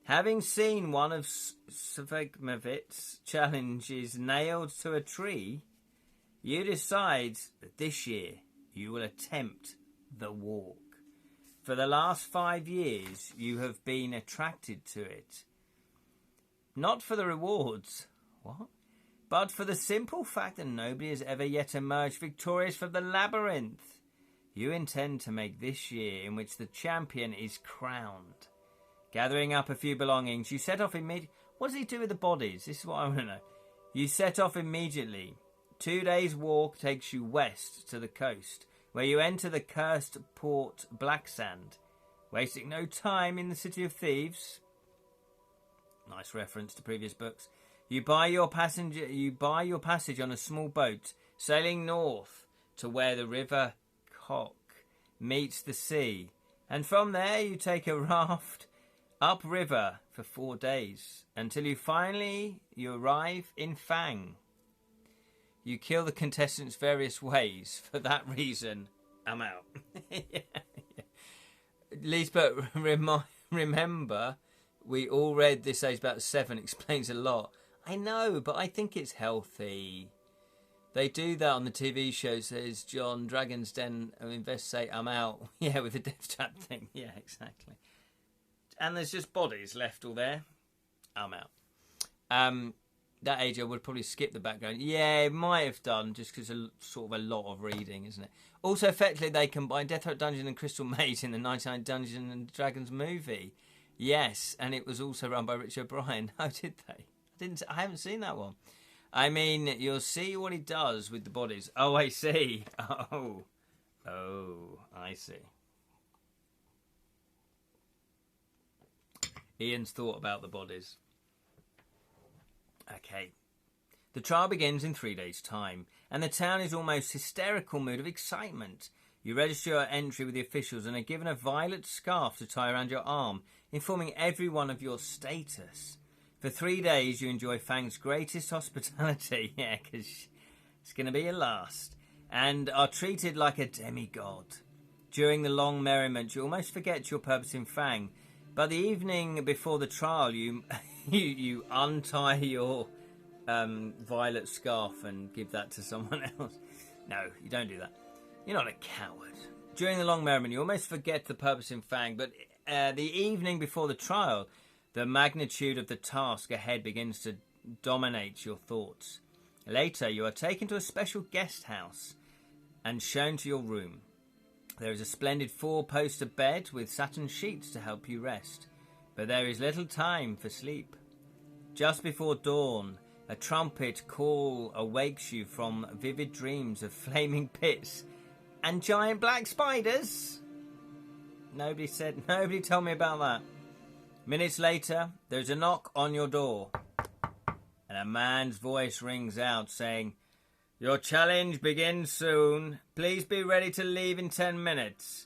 Having seen one of Sukumvit's challenges nailed to a tree, you decide that this year you will attempt the walk. For the last 5 years, you have been attracted to it. Not for the rewards, but for the simple fact that nobody has ever yet emerged victorious from the labyrinth. You intend to make this year in which the champion is crowned. Gathering up a few belongings, you set off immediately. What does he do with the bodies? This is what I want to know. You set off immediately. 2 days' walk takes you west to the coast, where you enter the cursed port Blacksand. Wasting no time in the City of Thieves. Nice reference to previous books. You buy your passage on a small boat, sailing north to where the river Cock meets the sea, and from there you take a raft upriver for 4 days until you arrive in Fang. You kill the contestants various ways. For that reason, I'm out. At least, but remember, we all read this age about 7. Explains a lot. I know, but I think it's healthy. They do that on the TV show. Says John, Dragon's Den, investigate, I'm out. Yeah, with the Deathtrap thing. Yeah, exactly. And there's just bodies left all there. I'm out. That age I would probably skip the background. Yeah, it might have done, just because sort of a lot of reading, isn't it? Also, effectively, they combined Deathtrap Dungeon and Crystal Maze in the 99 Dungeons and Dragons movie. Yes, and it was also run by Rich O'Brien. How did they? I haven't seen that one. I mean, you'll see what he does with the bodies. Oh, I see. Oh, I see. Ian's thought about the bodies. Okay. The trial begins in 3 days' time, and the town is almost hysterical mood of excitement. You register your entry with the officials and are given a violet scarf to tie around your arm, informing everyone of your status. For 3 days, you enjoy Fang's greatest hospitality. Yeah, because it's going to be your last. And are treated like a demigod. During the long merriment, you almost forget your purpose in Fang. But the evening before the trial, you untie your violet scarf and give that to someone else. No, you don't do that. You're not a coward. During the long merriment, you almost forget the purpose in Fang. But the evening before the trial, the magnitude of the task ahead begins to dominate your thoughts. Later, you are taken to a special guest house and shown to your room. There is a splendid 4-poster bed with satin sheets to help you rest, but there is little time for sleep. Just before dawn, a trumpet call awakes you from vivid dreams of flaming pits and giant black spiders. Nobody told me about that. Minutes later, there's a knock on your door, and a man's voice rings out saying, "Your challenge begins soon. Please be ready to leave in 10 minutes.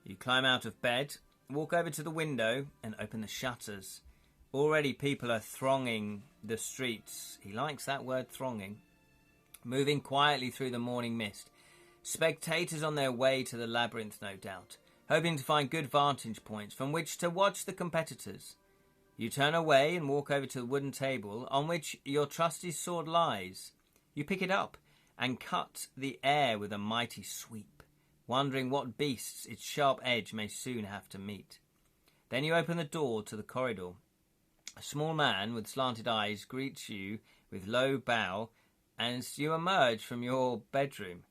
You climb out of bed, walk over to the window, and open the shutters. Already people are thronging the streets. He likes that word, thronging. Moving quietly through the morning mist. Spectators on their way to the labyrinth, no doubt, hoping to find good vantage points from which to watch the competitors. You turn away and walk over to the wooden table on which your trusty sword lies. You pick it up and cut the air with a mighty sweep, wondering what beasts its sharp edge may soon have to meet. Then you open the door to the corridor. A small man with slanted eyes greets you with low bow as you emerge from your bedroom.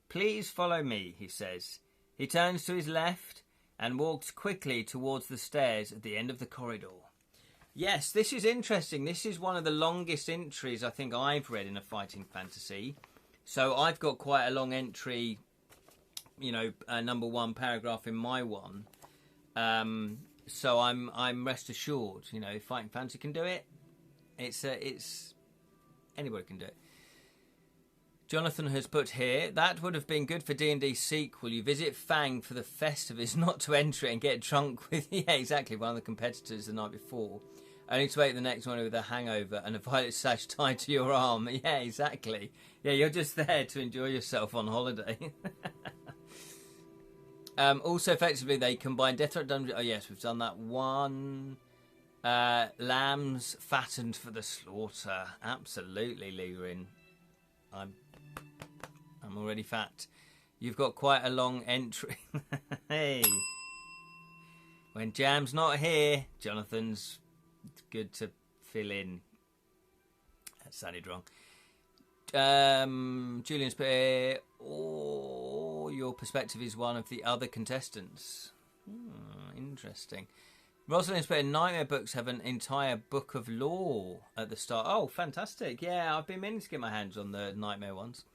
"Please follow me," he says. He turns to his left, and walked quickly towards the stairs at the end of the corridor. Yes, this is interesting. This is one of the longest entries I think I've read in a fighting fantasy. So I've got quite a long entry, you know, number one paragraph in my one. So I'm rest assured, you know, if fighting fantasy can do it, it's anybody can do it. Jonathan has put here, that would have been good for D&D sequel. You visit Fang for the festivals, not to enter it and get drunk with, yeah, exactly, one of the competitors the night before. Only to wait the next one with a hangover and a violet sash tied to your arm. Yeah, exactly. Yeah, you're just there to enjoy yourself on holiday. Also, effectively, they combine Deathtrap Dungeon. Oh, yes, we've done that one. Lambs fattened for the slaughter. Absolutely, Lurin. I'm already fat. You've got quite a long entry. Hey. When Jam's not here, Jonathan's good to fill in. That sounded wrong. Julian's put here, oh, your perspective is one of the other contestants. Interesting. Rosalind's put in, nightmare books have an entire book of lore at the start. Oh, fantastic. Yeah, I've been meaning to get my hands on the nightmare ones.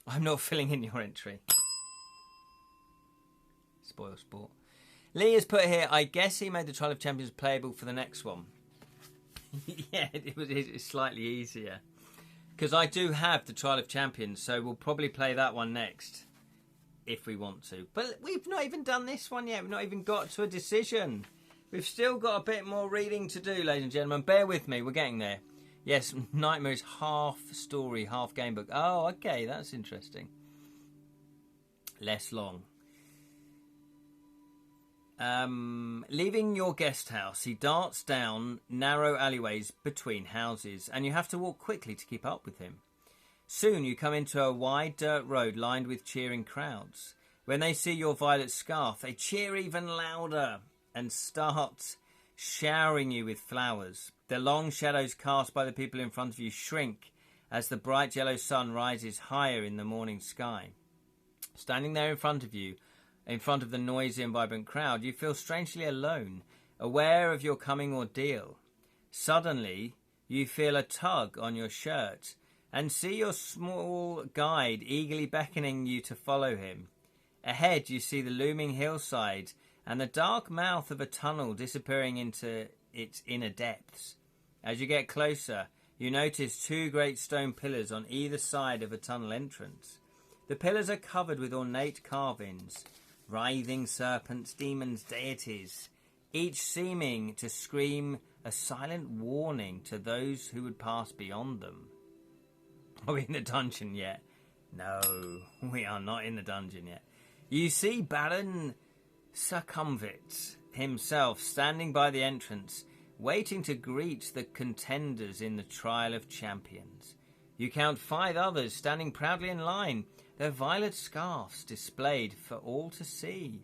I'm not filling in your entry. Spoil sport. Lee has put here, I guess he made the Trial of Champions playable for the next one. Yeah, it's slightly easier. Because I do have the Trial of Champions, so we'll probably play that one next. If we want to. But we've not even done this one yet. We've not even got to a decision. We've still got a bit more reading to do, ladies and gentlemen. Bear with me, we're getting there. Yes, Nightmare is half story, half gamebook. Oh, okay, that's interesting. Less long. Leaving your guest house, he darts down narrow alleyways between houses, and you have to walk quickly to keep up with him. Soon you come into a wide dirt road lined with cheering crowds. When they see your violet scarf, they cheer even louder and start showering you with flowers. The long shadows cast by the people in front of you shrink as the bright yellow sun rises higher in the morning sky. Standing there in front of you, in front of the noisy and vibrant crowd, you feel strangely alone, aware of your coming ordeal. Suddenly, you feel a tug on your shirt and see your small guide eagerly beckoning you to follow him. Ahead, you see the looming hillside and the dark mouth of a tunnel disappearing into its inner depths. As you get closer, you notice two great stone pillars on either side of a tunnel entrance. The pillars are covered with ornate carvings, writhing serpents, demons, deities, each seeming to scream a silent warning to those who would pass beyond them. Are we in the dungeon yet? No, we are not in the dungeon yet. You see Baron Sukumvit himself standing by the entrance, waiting to greet the contenders in the Trial of Champions. You count 5 others standing proudly in line, their violet scarves displayed for all to see.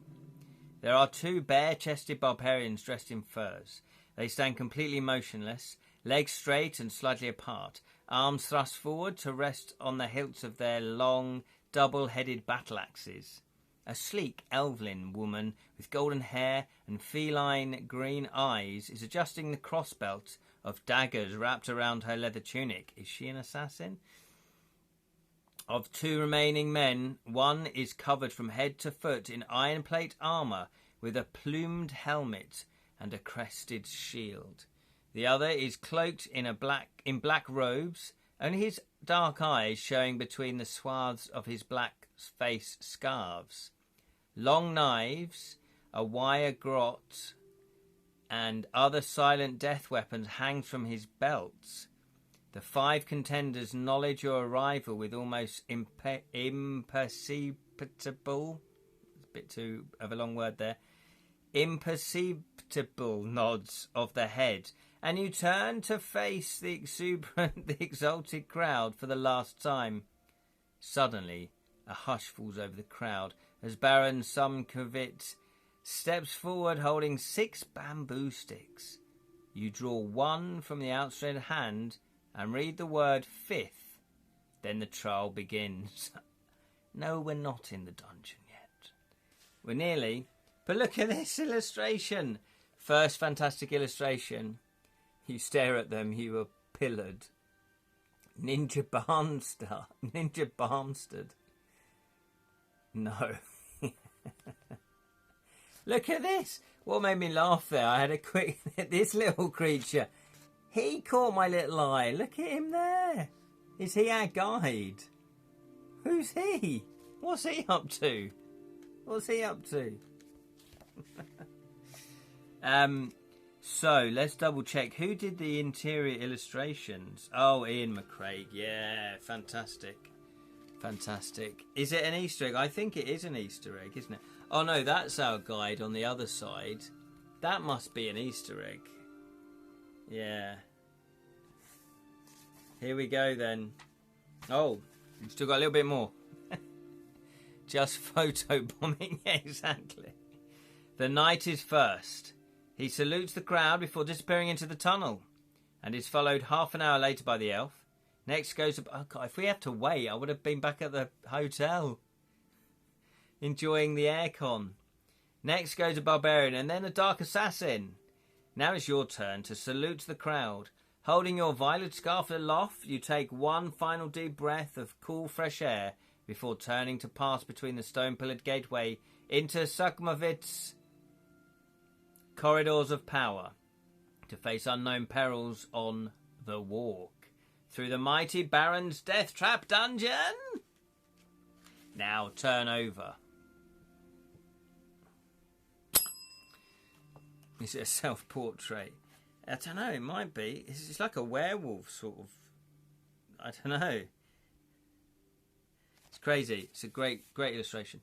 There are 2 bare-chested barbarians dressed in furs. They stand completely motionless, legs straight and slightly apart, arms thrust forward to rest on the hilts of their long, double-headed battle axes. A sleek elven woman with golden hair and feline green eyes is adjusting the crossbelt of daggers wrapped around her leather tunic. Is she an assassin? Of 2 remaining men, one is covered from head to foot in iron plate armour with a plumed helmet and a crested shield. The other is cloaked in black robes, only his dark eyes showing between the swaths of his black face scarves. Long knives, a wire grot, and other silent death weapons hang from his belts. The 5 contenders acknowledge your arrival with almost imperceptible, a bit too of a long word there, imperceptible nods of the head, and you turn to face the exuberant, the exalted crowd for the last time. Suddenly, a hush falls over the crowd as Baron Sukumvit steps forward holding 6 bamboo sticks. You draw one from the outstretched hand and read the word 5th. Then the trial begins. No, we're not in the dungeon yet. We're nearly. But look at this illustration. First fantastic illustration. You stare at them, you are pillared. Ninja Barmstead. No. Look at this. What made me laugh there? I had a quick... This little creature. He caught my little eye. Look at him there. Is he our guide? Who's he? What's he up to? What's he up to? So let's double check. Who did the interior illustrations? Oh, Ian McCraig. Yeah, fantastic. Fantastic. Is it an Easter egg? I think it is an Easter egg, isn't it? Oh no, that's our guide on the other side. That must be an Easter egg. Yeah. Here we go then. Oh, we've still got a little bit more. Just photo bombing. Yeah, exactly. The knight is first. He salutes the crowd before disappearing into the tunnel and is followed half an hour later by the elf. Next goes... Oh God, if we have to wait, I would have been back at the hotel enjoying the aircon. Next goes a barbarian and then a dark assassin. Now it's your turn to salute the crowd. Holding your violet scarf aloft, you take one final deep breath of cool, fresh air before turning to pass between the stone-pillared gateway into Sukumvit's corridors of power to face unknown perils on the walk through the mighty Baron's Deathtrap Dungeon. Now turn over. Is it a self-portrait? I don't know, it might be. It's like a werewolf, sort of. I don't know. It's crazy. It's a great illustration.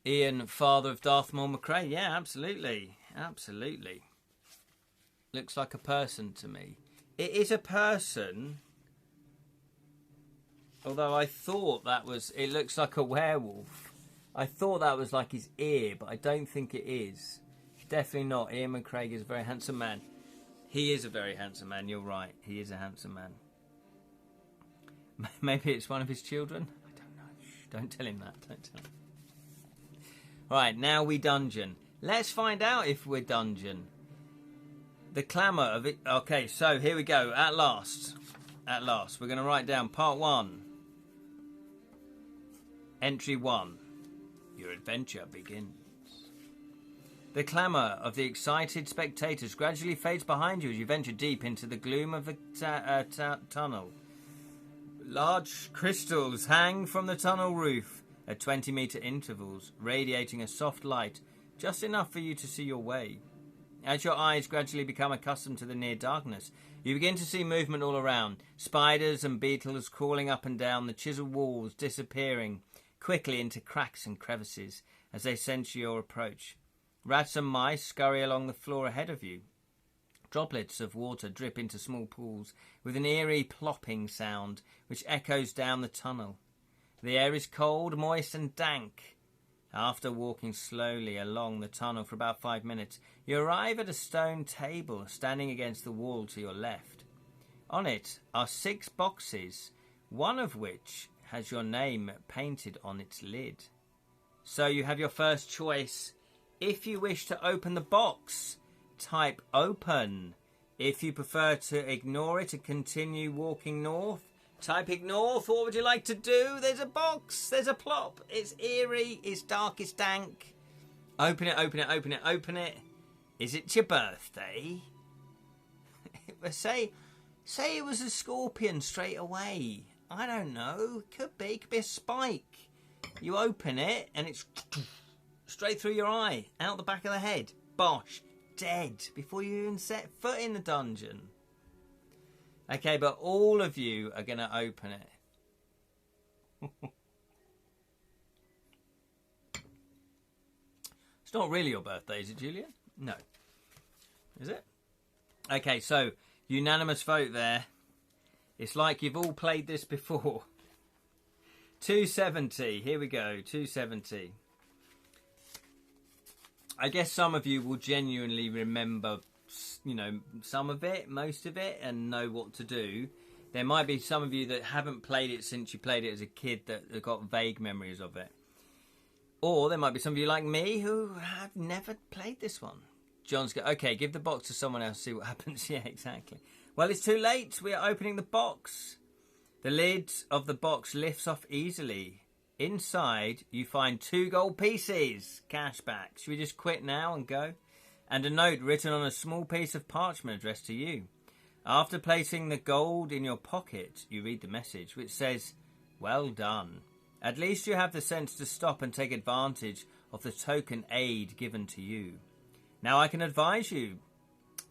Ian, father of Darth Maul McRae. Yeah, absolutely. Absolutely. Looks like a person to me. It is a person. Although I thought that was... It looks like a werewolf. I thought that was like his ear, but I don't think it is. Definitely not. Ian McCraig is a very handsome man. He is a very handsome man. You're right. He is a handsome man. Maybe it's one of his children. I don't know. Shh, don't tell him that. Don't tell him. Right, now we dungeon. Let's find out if we're dungeon. The clamour of it. Okay, so here we go. At last. At last. We're going to write down part 1. Entry 1. Your adventure begins. The clamour of the excited spectators gradually fades behind you as you venture deep into the gloom of the tunnel. Large crystals hang from the tunnel roof at 20-metre intervals, radiating a soft light, just enough for you to see your way. As your eyes gradually become accustomed to the near darkness, you begin to see movement all around. Spiders and beetles crawling up and down the chiselled walls, disappearing quickly into cracks and crevices as they sense your approach. Rats and mice scurry along the floor ahead of you. Droplets of water drip into small pools with an eerie plopping sound which echoes down the tunnel. The air is cold, moist and dank. After walking slowly along the tunnel for about 5 minutes, you arrive at a stone table standing against the wall to your left. On it are 6 boxes, one of which has your name painted on its lid. So you have your first choice. If you wish to open the box, type open. If you prefer to ignore it and continue walking north, type ignore. What would you like to do? There's a box. There's a plop. It's eerie. It's dark. It's dank. Open it, open it, open it, open it. Is it your birthday? Say it was a scorpion straight away. I don't know. Could be. Could be a spike. You open it and it's straight through your eye, out the back of the head. Bosh. Dead before you even set foot in the dungeon. Okay, but all of you are going to open it. It's not really your birthday, is it, Julia? No. Is it? Okay, so unanimous vote there. It's like you've all played this before. 270. Here we go. 270. I guess some of you will genuinely remember, you know, some of it, most of it, and know what to do. There might be some of you that haven't played it since you played it as a kid that have got vague memories of it. Or there might be some of you like me who have never played this one. John's go, okay, give the box to someone else, see what happens. Yeah, exactly. Well, it's too late. We are opening the box. The lid of the box lifts off easily. Inside, you find 2 gold pieces. Cashback. Should we just quit now and go? And a note written on a small piece of parchment addressed to you. After placing the gold in your pocket, you read the message, which says, well done. At least you have the sense to stop and take advantage of the token aid given to you. Now I can advise you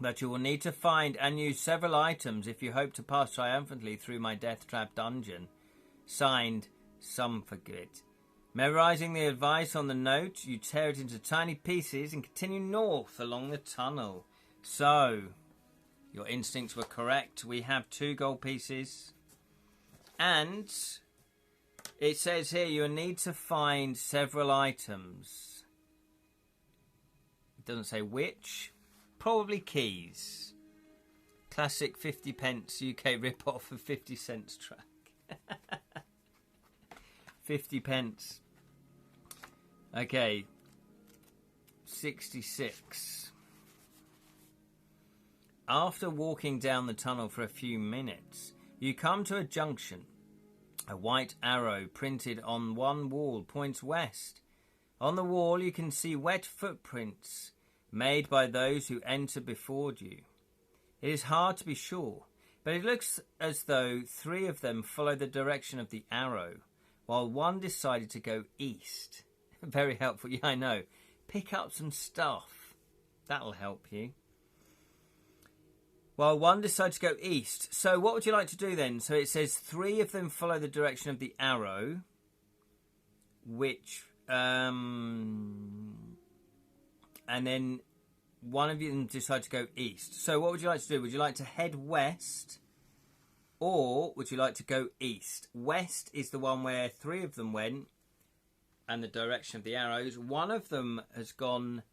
that you will need to find and use several items if you hope to pass triumphantly through my Deathtrap Dungeon. Signed, Sukumvit. Memorizing the advice on the note, you tear it into tiny pieces and continue north along the tunnel. So, your instincts were correct. We have 2 gold pieces. And it says here you'll need to find several items. It doesn't say which. Probably keys. Classic 50 pence UK rip-off of 50 cents track. 50 pence. Okay. 66. After walking down the tunnel for a few minutes, you come to a junction. A white arrow printed on one wall points west. On the wall you can see wet footprints made by those who enter before you. It is hard to be sure, but it looks as though 3 of them follow the direction of the arrow, while one decided to go east. Very helpful, yeah, I know. Pick up some stuff. That'll help you. While one decided to go east. So what would you like to do then? So it says 3 of them follow the direction of the arrow, which... and then one of them decide to go east. So what would you like to do? Would you like to head west, or would you like to go east? West is the one where 3 of them went, and the direction of the arrows. One of them has gone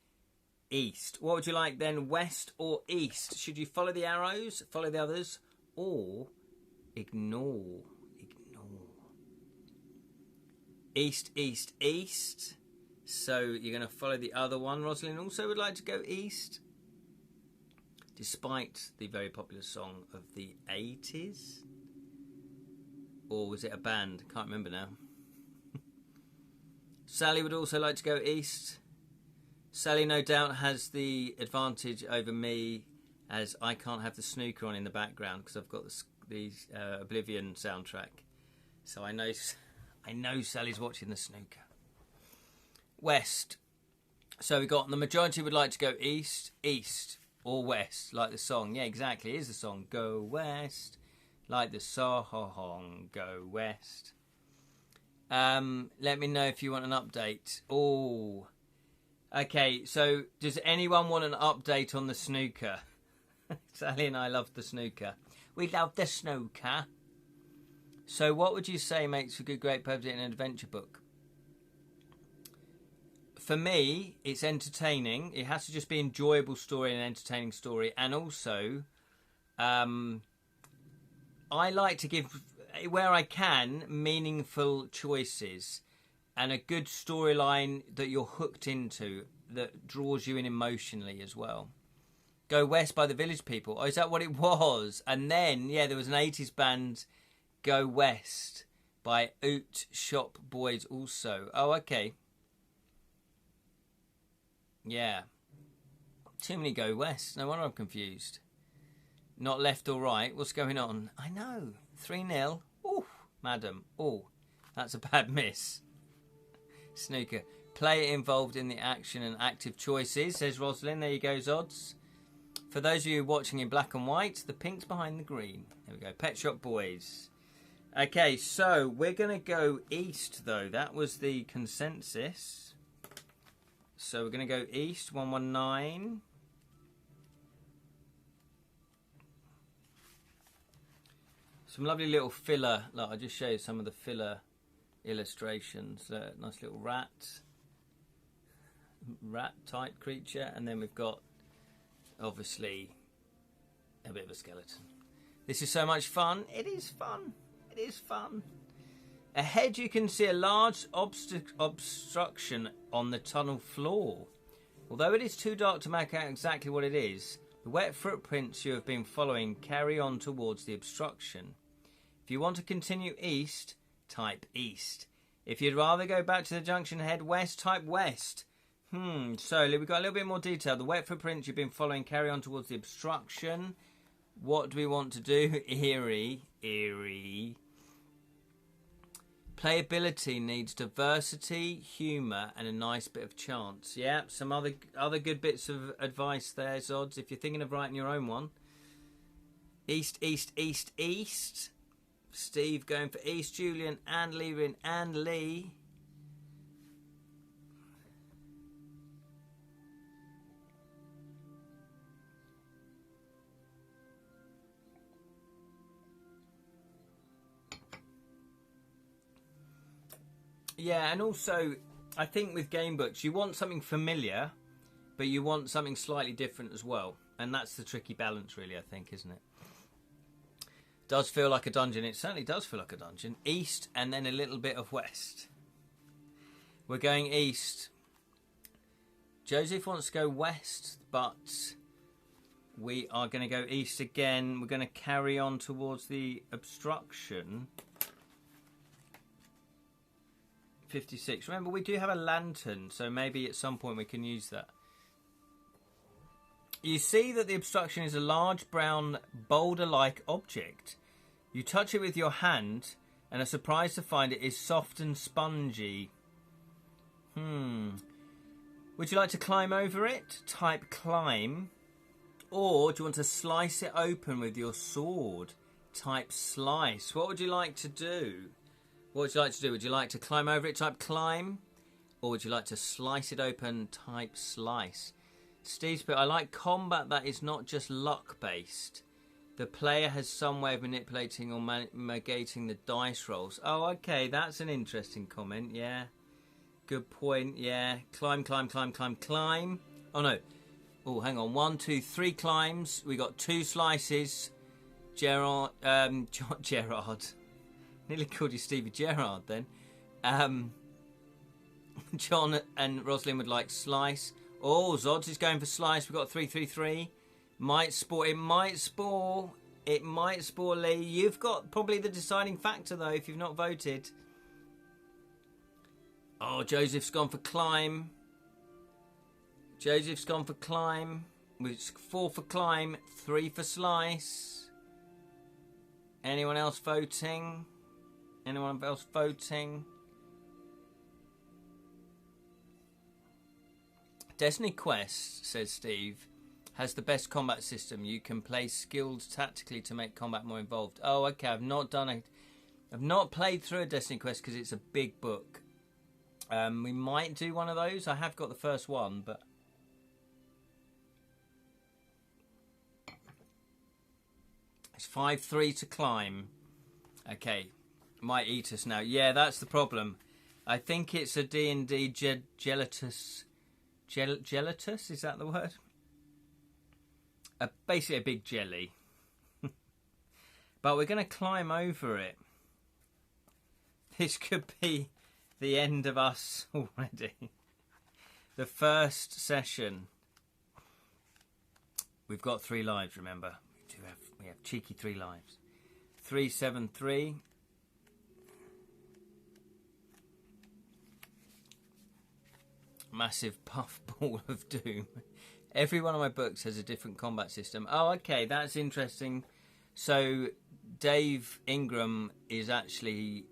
east. What would you like then, west or east? Should you follow the arrows, follow the others, or ignore? East, east, east. So you're going to follow the other one. Rosalind also would like to go east, despite the very popular song of the 80s. Or was it a band? Can't remember now. Sally would also like to go east. Sally no doubt has the advantage over me, as I can't have the snooker on in the background because I've got the Oblivion soundtrack. So I know Sally's watching the snooker. West. So we got the majority would like to go east, or west, like the song. Yeah, exactly. Here's the song. Go west, like the song. Go west. Let me know if you want an update. Oh, okay. So does anyone want an update on the snooker? Sally and I love the snooker. We love the snooker. So what would you say makes for good, great purpose in an adventure book? For me, it's entertaining. It has to just be enjoyable story and entertaining story. And also, I like to give, where I can, meaningful choices and a good storyline that you're hooked into that draws you in emotionally as well. Go West by the Village People. Oh, is that what it was? And then, yeah, there was an 80s band, Go West, by Oot Shop Boys also. Oh, okay. Yeah. Too many Go West. No wonder I'm confused. Not left or right. What's going on? I know. 3-0. Oh, madam. Oh, that's a bad miss. Snooker. Player involved in the action and active choices, says Rosalind. There you go, Zods. For those of you watching in black and white, the pink's behind the green. There we go. Pet Shop Boys. Okay, so we're going to go east, though. That was the consensus. So we're going to go east, 119. Some lovely little filler. Look, I'll just show you some of the filler illustrations. Nice little rat type creature. And then we've got, obviously, a bit of a skeleton. This is so much fun. It is fun. It is fun. Ahead you can see a large obstruction on the tunnel floor. Although it is too dark to make out exactly what it is, the wet footprints you have been following carry on towards the obstruction. If you want to continue east, type east. If you'd rather go back to the junction and head west, type west. So we've got a little bit more detail. The wet footprints you've been following carry on towards the obstruction. What do we want to do? Eerie. Playability needs diversity, humour, and a nice bit of chance. Yeah, some other good bits of advice there, Zods, if you're thinking of writing your own one. East. Steve going for east. Julian and Lee and Lee. Yeah, and also, I think with game books, you want something familiar, but you want something slightly different as well. And that's the tricky balance, really, I think, isn't it? Does feel like a dungeon. It certainly does feel like a dungeon. East, and then a little bit of west. We're going east. Joseph wants to go west, but we are going to go east again. We're going to carry on towards the obstruction. 56. Remember, we do have a lantern, so maybe at some point we can use that. You see that the obstruction is a large brown boulder-like object. You touch it with your hand and are surprised to find it is soft and spongy. Would you like to climb over it? Type climb. Or do you want to slice it open with your sword? Type slice. What would you like to do? What would you like to do? Would you like to climb over it, type climb? Or would you like to slice it open, type slice? Steve's put, I like combat that is not just luck-based. The player has some way of manipulating or negating the dice rolls. Oh, okay, that's an interesting comment, yeah. Good point, yeah. Climb. Oh, no. Oh, hang on. 1, 2, 3 climbs. We got 2 slices. Gerard. Nearly called you Stevie Gerrard then. John and Rosalind would like slice. Oh, Zods is going for slice. We've got 3. Might spore. It might spore, Lee. You've got probably the deciding factor, though, if you've not voted. Oh, Joseph's gone for climb. With 4 for climb, 3 for slice. Anyone else voting? Destiny Quest, says Steve, has the best combat system. You can play skilled tactically to make combat more involved. Oh, okay. I've not played through a Destiny Quest because it's a big book. We might do one of those. I have got the first one, but it's 5-3 to climb. Okay. Might eat us now. Yeah, that's the problem. I think it's a D&D gelatus. Gelatus, is that the word? Basically a big jelly. But we're going to climb over it. This could be the end of us already. The first session. We've got 3 lives, remember. We have cheeky 3 lives. 373. Massive puff ball of doom. Every one of my books has a different combat system. Oh, okay, that's interesting. So Dave Ingram is actually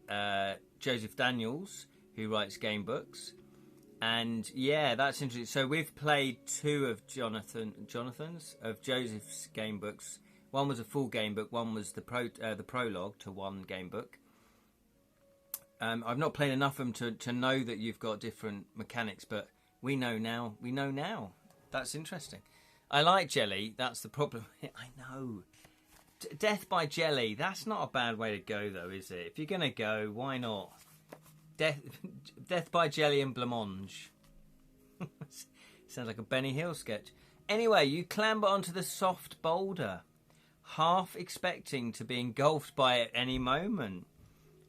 Joseph Daniels, who writes game books. And yeah, that's interesting. So we've played 2 of Jonathan's of Joseph's game books. One was a full game book, one was the prologue to one game book. I've not played enough of them to know that you've got different mechanics, but we know now. That's interesting. I like jelly. That's the problem. I know. Death by jelly. That's not a bad way to go, though, is it? If you're going to go, why not? Death by jelly and blancmange. Sounds like a Benny Hill sketch. Anyway, you clamber onto the soft boulder, half expecting to be engulfed by it any moment.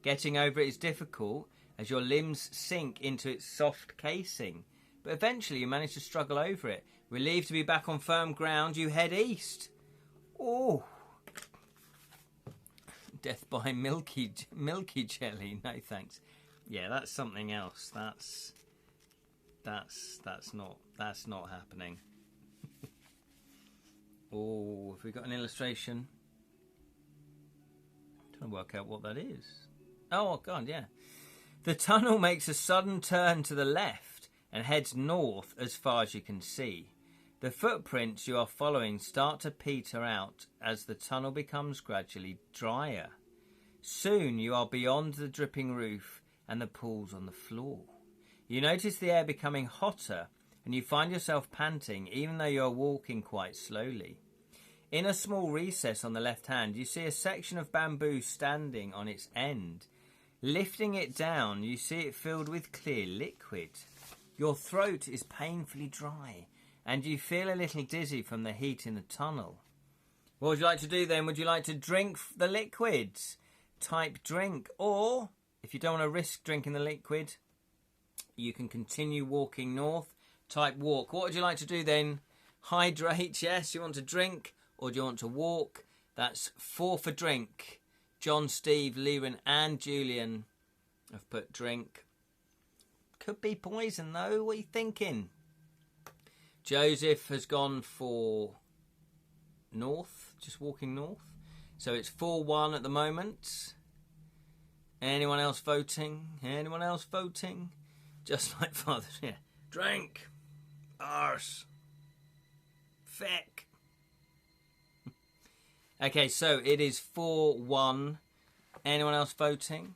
Getting over it is difficult as your limbs sink into its soft casing. But eventually you manage to struggle over it. Relieved to be back on firm ground, you head east. Oh. Death by milky jelly. No thanks. Yeah, that's something else. That's not happening. Oh, have we got an illustration? Trying to work out what that is. Oh god, yeah. The tunnel makes a sudden turn to the left and heads north as far as you can see. The footprints you are following start to peter out as the tunnel becomes gradually drier. Soon you are beyond the dripping roof and the pools on the floor. You notice the air becoming hotter and you find yourself panting even though you are walking quite slowly. In a small recess on the left hand, you see a section of bamboo standing on its end. Lifting it down, you see it filled with clear liquid. Your throat is painfully dry and you feel a little dizzy from the heat in the tunnel. What would you like to do then? Would you like to drink the liquids? Type drink, or if you don't want to risk drinking the liquid, you can continue walking north. Type walk. What would you like to do then? Hydrate, yes. You want to drink or do you want to walk? That's 4 for drink. John, Steve, Liren and Julian have put drink. Could be poison though. What are you thinking? Joseph has gone for north, just walking north. So it's 4-1 at the moment. Anyone else voting? Anyone else voting? Just like Father. Yeah. Drink. Arse. Feck. Okay, so it is 4-1. Anyone else voting?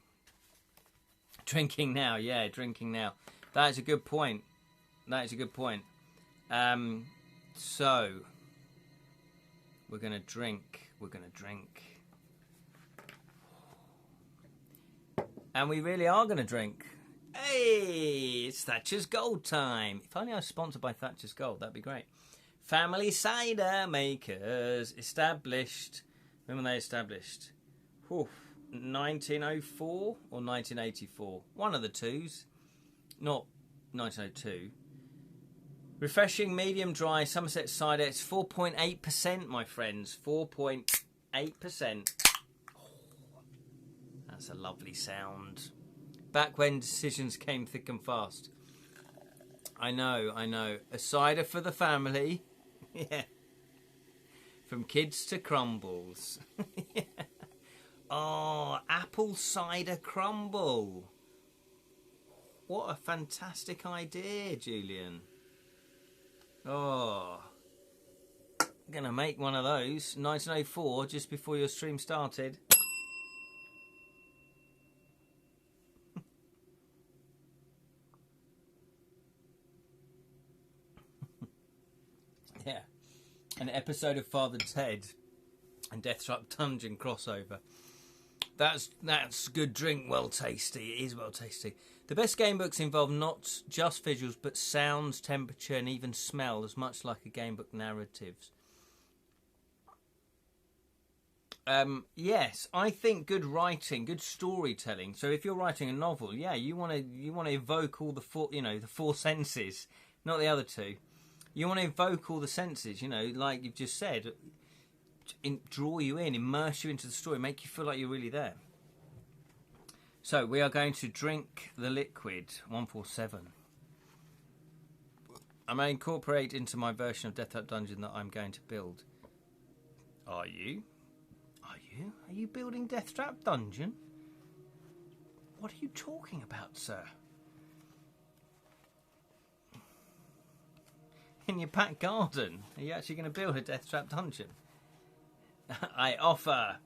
Drinking now. Yeah, drinking now. That is a good point. That is a good point. So we're going to drink. We're going to drink. And we really are going to drink. Hey, it's Thatcher's Gold time. If only I was sponsored by Thatcher's Gold, that'd be great. Family cider makers. Established. When were they established? 1904 or 1984. One of the twos. Not 1902. Refreshing, medium dry, Somerset cider. It's 4.8%, my friends. 4.8%. That's a lovely sound. Back when decisions came thick and fast. I know. A cider for the family. Yeah. From kids to crumbles. Yeah. Oh, apple cider crumble. What a fantastic idea, Julian. Oh. I'm going to make one of those. 1904, just before your stream started. Yeah. An episode of Father Ted and Deathtrap Dungeon crossover. That's good drink, well tasty. It is well tasty. The best game books involve not just visuals, but sounds, temperature, and even smell, as much like a game book narratives. Yes, I think good writing, good storytelling. So if you're writing a novel, yeah, you want to evoke all the four senses, not the other two. You want to evoke all the senses, like you've just said. Draw you in, immerse you into the story, make you feel like you're really there. So we are going to drink the liquid 147. I may incorporate into my version of Deathtrap Dungeon that I'm going to build. Are you? Are you building Deathtrap Dungeon? What are you talking about, sir? In your back garden? Are you actually going to build a Deathtrap Dungeon? I offer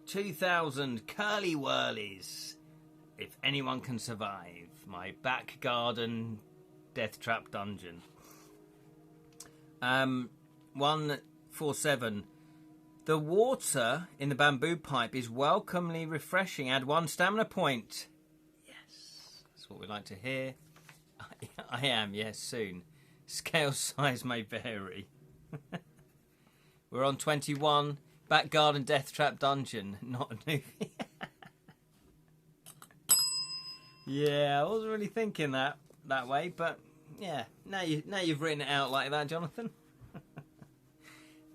2,000 curly whirlies if anyone can survive my back garden Deathtrap Dungeon. 147. The water in the bamboo pipe is welcomely refreshing. Add 1 stamina point. Yes, that's what we like to hear. I am, yes, soon. Scale size may vary. We're on 21. Back garden Deathtrap Dungeon, not a movie. Yeah, I wasn't really thinking that way, but yeah, now you've written it out like that, Jonathan.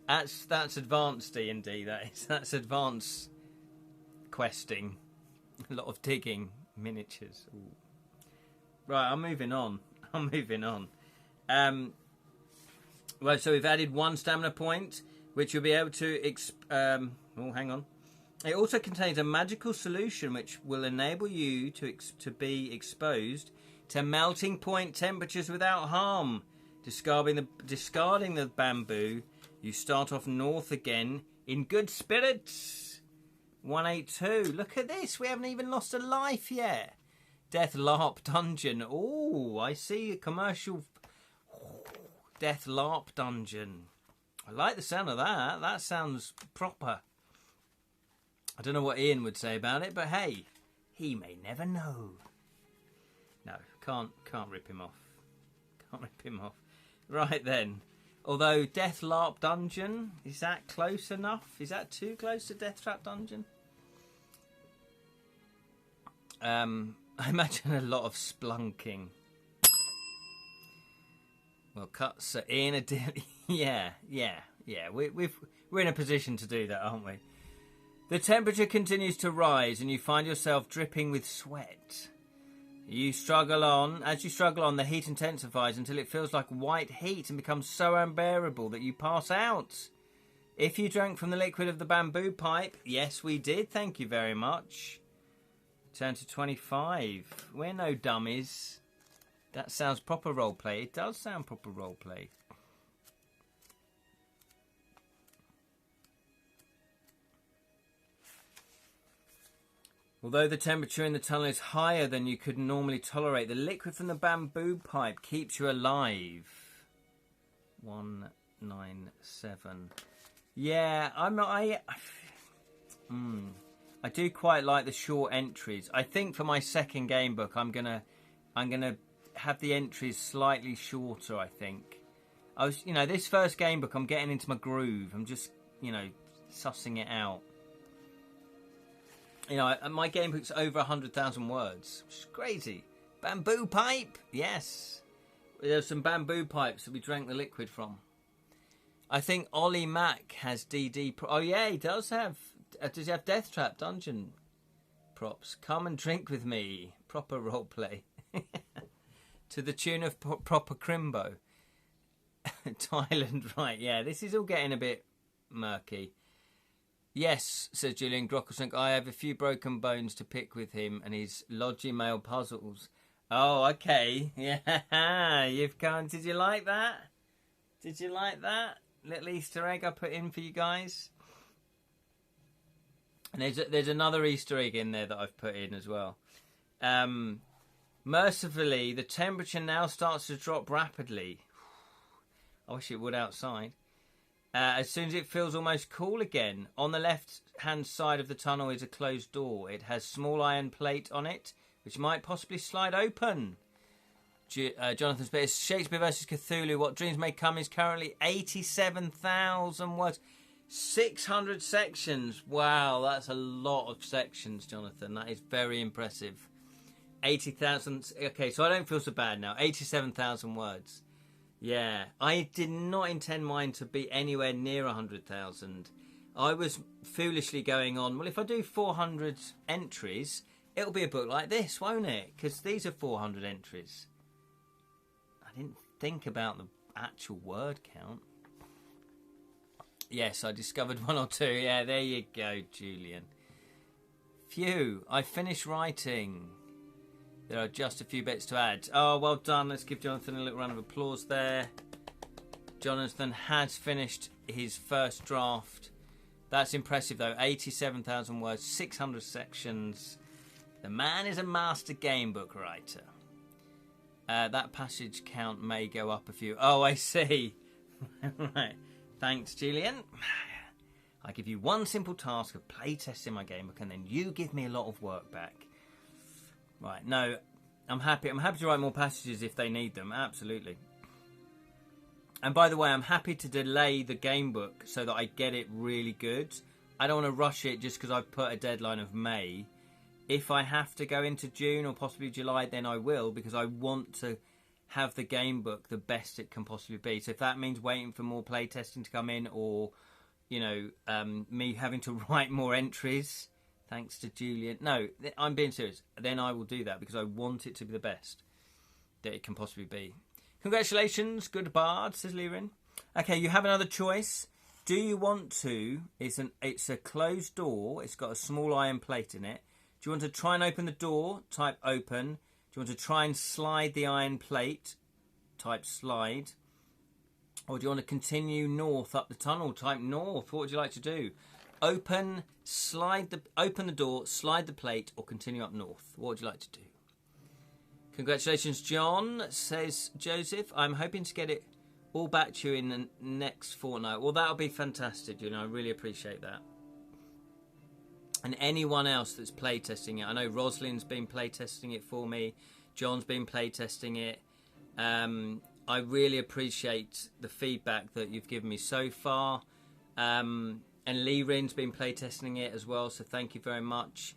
That's advanced D&D. That's advanced questing. A lot of digging, miniatures. Ooh. Right, I'm moving on. Well, so we've added 1 stamina point, which you'll be able to. Hang on. It also contains a magical solution which will enable you to be exposed to melting point temperatures without harm. Discarding the bamboo, you start off north again in good spirits. 182. Look at this. We haven't even lost a life yet. Deathtrap Dungeon. Oh, I see a commercial. Deathtrap Dungeon. I like the sound of that. That sounds proper. I don't know what Ian would say about it, but hey, he may never know. No, can't rip him off. Right then. Although Deathtrap Dungeon, is that close enough? Is that too close to Deathtrap Dungeon? I imagine a lot of splunking. Well, cuts are in a yeah. We're in a position to do that, aren't we? The temperature continues to rise, and you find yourself dripping with sweat. As you struggle on, the heat intensifies until it feels like white heat and becomes so unbearable that you pass out. If you drank from the liquid of the bamboo pipe, yes, we did. Thank you very much. Turn to 25. We're no dummies. That sounds proper roleplay. It does sound proper roleplay. Although the temperature in the tunnel is higher than you could normally tolerate, the liquid from the bamboo pipe keeps you alive. 197. Yeah, I do quite like the short entries. I think for my second game book, I'm gonna have the entries slightly shorter. I think this first game book, I'm getting into my groove. I'm just sussing it out. My game book's over 100,000 words, which is crazy. Bamboo pipe, yes. There's some bamboo pipes that we drank the liquid from. I think Ollie Mack has DD. Oh yeah, he does have. Does he have Deathtrap Dungeon props? Come and drink with me. Proper roleplay. To the tune of proper Crimbo. Thailand, right, yeah. This is all getting a bit murky. Yes, says Julian Grocklesunk, I have a few broken bones to pick with him and his Logimail puzzles. Oh, okay. Yeah, you've come. Did you like that? Little Easter egg I put in for you guys. And there's another Easter egg in there that I've put in as well. Mercifully, the temperature now starts to drop rapidly. I wish it would outside. As soon as it feels almost cool again. On the left-hand side of the tunnel is a closed door. It has small iron plate on it, which might possibly slide open. Jonathan Spears, Shakespeare vs. Cthulhu, What Dreams May Come is currently 87,000 words. 600 sections. Wow, that's a lot of sections, Jonathan. That is very impressive. 80,000. Okay, so I don't feel so bad now. 87,000 words. Yeah, I did not intend mine to be anywhere near 100,000. I was foolishly going on, well, if I do 400 entries, it'll be a book like this, won't it? Because these are 400 entries. I didn't think about the actual word count. Yes, I discovered 1 or 2. Yeah, there you go, Julian. Phew, I finished writing. There are just a few bits to add. Oh, well done. Let's give Jonathan a little round of applause there. Jonathan has finished his first draft. That's impressive, though. 87,000 words, 600 sections. The man is a master gamebook writer. That passage count may go up a few. Oh, I see. Right. Thanks, Julian. I give you one simple task of playtesting my gamebook, and then you give me a lot of work back. Right, no, I'm happy. I'm happy to write more passages if they need them, absolutely. And by the way, I'm happy to delay the gamebook so that I get it really good. I don't want to rush it just because I've put a deadline of May. If I have to go into June or possibly July, then I will, because I want to have the game book the best it can possibly be. So if that means waiting for more playtesting to come in, or, you know, me having to write more entries, thanks to Julian. No, I'm being serious. Then I will do that, because I want it to be the best that it can possibly be. Congratulations, good bard, says Lirin. Okay, you have another choice. Do you want to? It's a closed door. It's got a small iron plate in it. Do you want to try and open the door? Type open. Do you want to try and slide the iron plate? Type slide. Or do you want to continue north up the tunnel? Type north. What would you like to do? Open the door, slide the plate, or continue up north. What would you like to do? Congratulations, John, says Joseph. I'm hoping to get it all back to you in the next fortnight. Well, that'll be fantastic, you know. I really appreciate that. And anyone else that's playtesting it. I know Rosalind's been playtesting it for me. John's been playtesting it. I really appreciate the feedback that you've given me so far. And Lirin's been playtesting it as well, so thank you very much.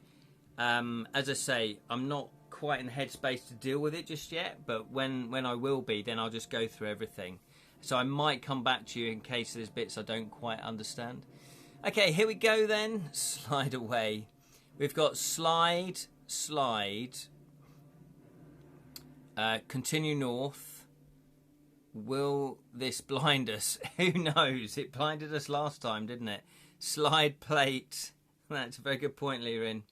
As I say, I'm not quite in the headspace to deal with it just yet, but when I will be, then I'll just go through everything. So I might come back to you in case there's bits I don't quite understand. Okay, here we go then. Slide away. We've got slide, continue north. Will this blind us? Who knows? It blinded us last time, didn't it? Slide plate. That's a very good point, Lirin.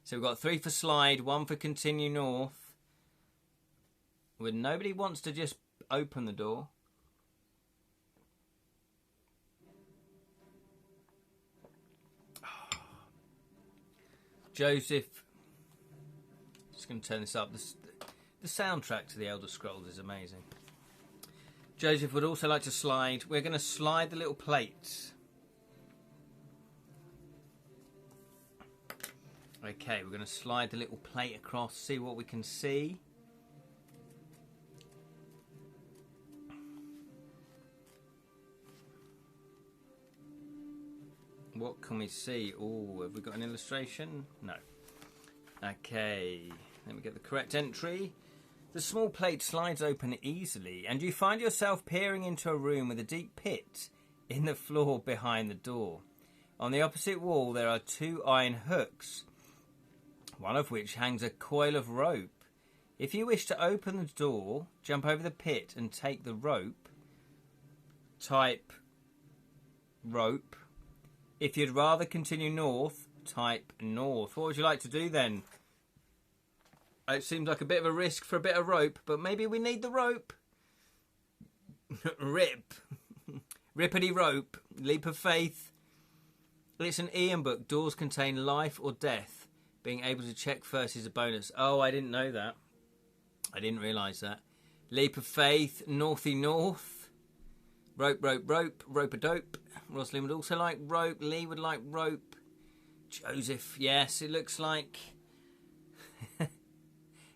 So we've got 3 for slide, 1 for continue north. When nobody wants to just open the door. Joseph, just going to turn this up. The soundtrack to the Elder Scrolls is amazing. Joseph would also like to slide. We're going to slide the little plates. Okay, we're going to slide the little plate across, see what we can see. What can we see? Oh, have we got an illustration? No. Okay, let me get the correct entry. The small plate slides open easily, and you find yourself peering into a room with a deep pit in the floor behind the door. On the opposite wall, there are 2 iron hooks, one of which hangs a coil of rope. If you wish to open the door, jump over the pit and take the rope. Type rope. If you'd rather continue north, type north. What would you like to do then? It seems like a bit of a risk for a bit of rope, but maybe we need the rope. Rip. Rippity rope. Leap of faith. It's an Ian book. Doors contain life or death. Being able to check first is a bonus. Oh, I didn't know that. I didn't realise that. Leap of faith. Northy north. Rope, rope, rope. Rope-a-dope. Rosalind would also like rope. Lee would like rope. Joseph, yes, it looks like...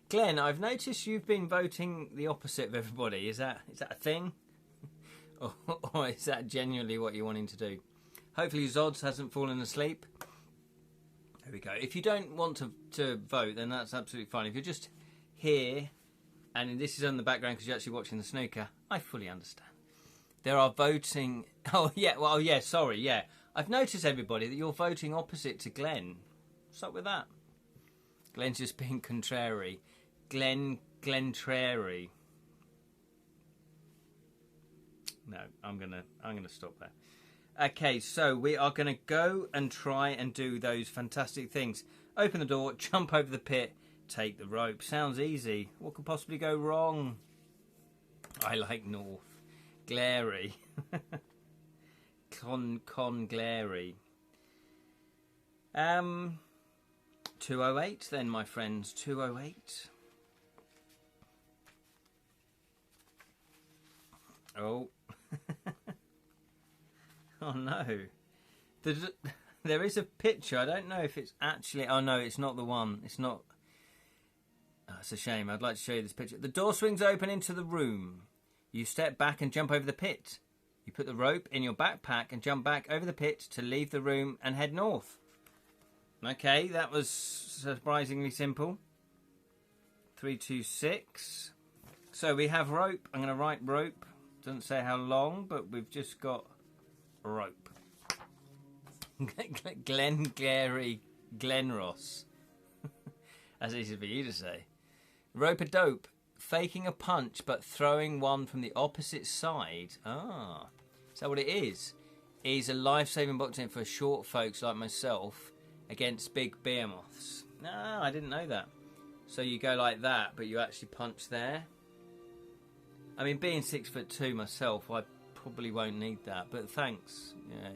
Glenn, I've noticed you've been voting the opposite of everybody. Is that a thing? or is that genuinely what you're wanting to do? Hopefully Zods hasn't fallen asleep. There we go. If you don't want to vote, then that's absolutely fine. If you're just here, and this is on the background because you're actually watching the snooker, I fully understand. There are voting... Oh, yeah, well, yeah, sorry, yeah. I've noticed, everybody, that you're voting opposite to Glenn. What's up with that? Glenn's just being contrary. Glentrary. No, I'm gonna stop there. Okay, so we are gonna go and try and do those fantastic things. Open the door, jump over the pit, take the rope. Sounds easy. What could possibly go wrong? I like north. Glary. Glary. 208 then, my friends. 208. Oh. Oh no. There is a picture. I don't know if it's actually... Oh no, it's not the one. It's not... Oh, it's a shame. I'd like to show you this picture. The door swings open into the room. You step back and jump over the pit. You put the rope in your backpack and jump back over the pit to leave the room and head north. Okay, that was surprisingly simple. 3, 2, 6. So we have rope. I'm going to write rope. Doesn't say how long, but we've just got rope. Glengarry Glenross. That's easy for you to say. Rope-a-dope. Faking a punch, but throwing one from the opposite side. Ah. Is that what it is? Is a life-saving boxing for short folks like myself against big behemoths. No, I didn't know that. So you go like that, but you actually punch there. I mean, being 6'2" myself, I probably won't need that, but thanks. Yeah.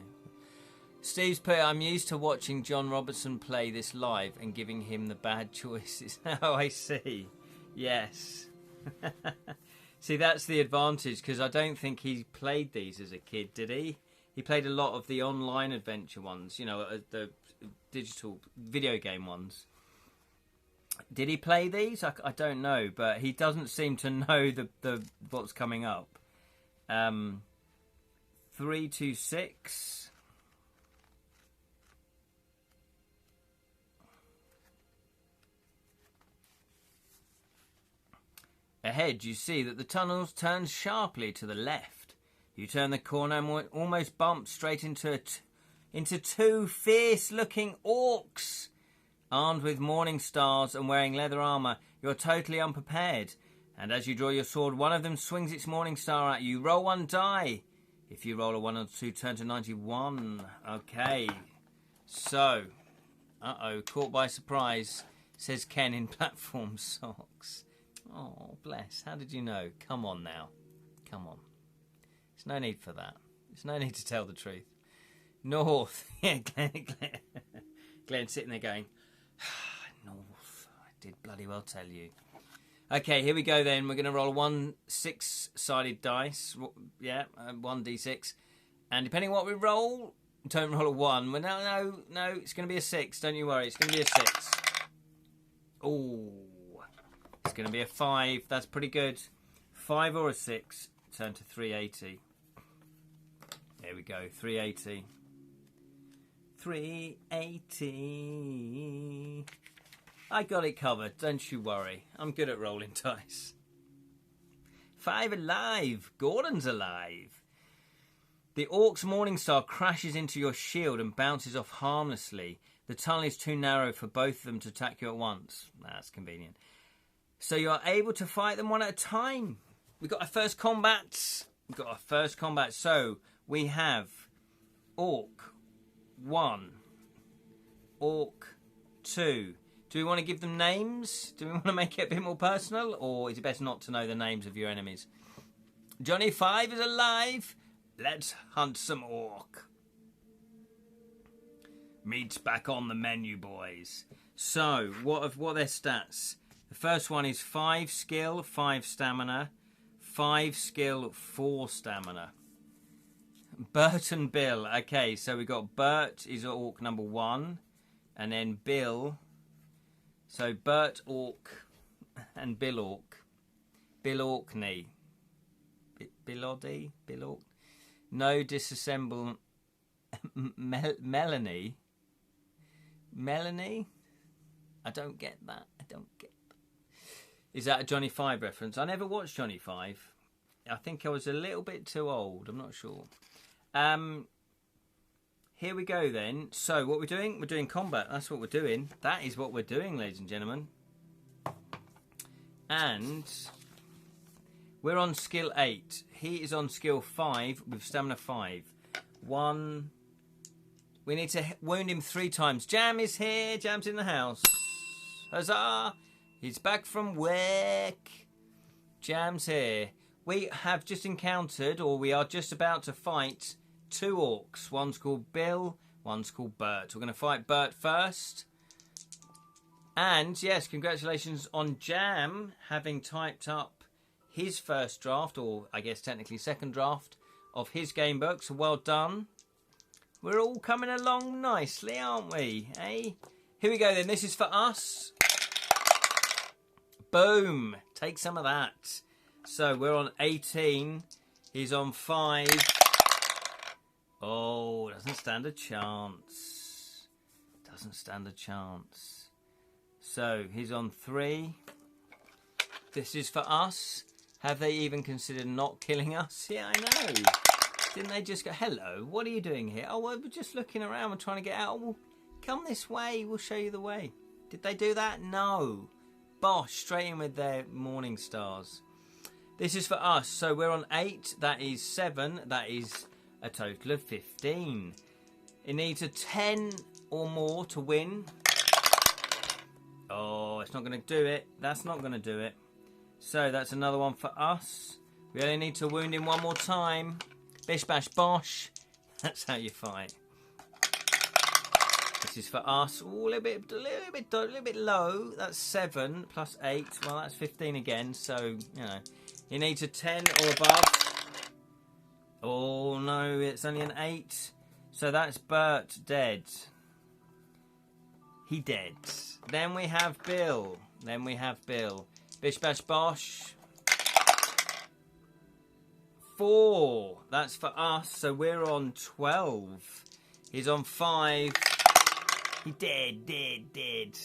Steve's put, I'm used to watching John Robertson play this live and giving him the bad choices. Oh, I see. Yes. See, that's the advantage, because I don't think he played these as a kid, did he? He played a lot of the online adventure ones, you know, the digital video game ones. Did he play these? I don't know, but he doesn't seem to know the what's coming up. 3, 2, 6. Ahead, you see that the tunnel turns sharply to the left. You turn the corner and almost bump straight into two fierce-looking orcs. Armed with morning stars and wearing leather armour, you're totally unprepared. And as you draw your sword, one of them swings its morning star at you. Roll 1 die. If you roll a 1 or 2, turn to 91. Okay. So, caught by surprise, says Ken in platform socks. Oh, bless. How did you know? Come on now. Come on. There's no need for that. There's no need to tell the truth. North. Yeah, Glenn sitting there going, North. I did bloody well tell you. Okay, here we go then. We're going to roll 1 6-sided dice. Yeah, 1d6. And depending on what we roll, don't roll a 1. Well, no. It's going to be a 6. Don't you worry. It's going to be a 6. Oh. It's going to be a 5. That's pretty good. 5 or a 6. Turn to 380. There we go. 380. 380. I got it covered. Don't you worry. I'm good at rolling dice. 5 alive. Gordon's alive. The Orc's Morningstar crashes into your shield and bounces off harmlessly. The tunnel is too narrow for both of them to attack you at once. That's convenient. So you are able to fight them one at a time. We've got our first combat. So we have Orc 1, Orc 2. Do we want to give them names? Do we want to make it a bit more personal? Or is it best not to know the names of your enemies? Johnny 5 is alive. Let's hunt some Orc. Meat's back on the menu, boys. So, what are their stats? The first one is 5 skill, 5 stamina. 5 skill, 4 stamina. Bert and Bill. Okay, so we got Bert is Orc number 1. And then Bill. So Bert Orc and Bill Orc. Bill Orkney. Bill Ork. No disassemble. Melanie. I don't get that. Is that a Johnny 5 reference? I never watched Johnny 5. I think I was a little bit too old. I'm not sure. Here we go then. So what we're doing? We're doing combat. That's what we're doing. That is what we're doing, ladies and gentlemen. And we're on skill 8. He is on skill 5 with stamina 5. 1. We need to wound him 3 times. Jam is here. Jam's in the house. Huzzah! He's back from work. Jam's here. We have just encountered, or we are just about to fight, 2 orcs. One's called Bill, one's called Bert. We're going to fight Bert first. And, yes, congratulations on Jam having typed up his first draft, or I guess technically second draft, of his game book. So well done. We're all coming along nicely, aren't we? Eh? Here we go then. This is for us. Boom. Take some of that. So we're on 18. He's on 5. Oh, doesn't stand a chance. Doesn't stand a chance. So he's on 3. This is for us. Have they even considered not killing us? Yeah, I know. Didn't they just go, hello, what are you doing here? Oh, well, we're just looking around and trying to get out. Oh, well, come this way, we'll show you the way. Did they do that? No. Bosh, straight in with their morning stars. This is for us. So we're on 8. That is 7. That is a total of 15. It needs a 10 or more to win. Oh, it's not going to do it. That's not going to do it. So that's another one for us. We only need to wound him one more time. Bish, bash, bosh. That's how you fight. This is for us. Ooh, a little bit low. That's 7 plus 8. Well, that's 15 again. So, you know, he needs a 10 or above. Oh, no, it's only an 8. So that's Bert dead. He dead. Then we have Bill. Bish, bash, bosh. 4. That's for us. So we're on 12. He's on 5. He dead.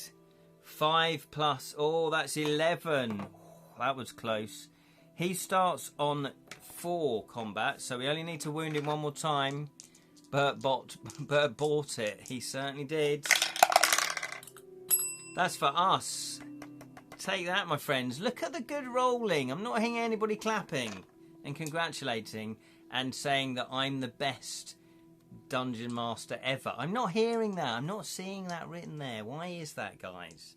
5 plus. Oh, that's 11. That was close. He starts on 4 combat. So we only need to wound him one more time. Bert bought it. He certainly did. That's for us. Take that, my friends. Look at the good rolling. I'm not hearing anybody clapping and congratulating and saying that I'm the best dungeon master ever. I'm not hearing that. I'm not seeing that written there. Why is that, guys?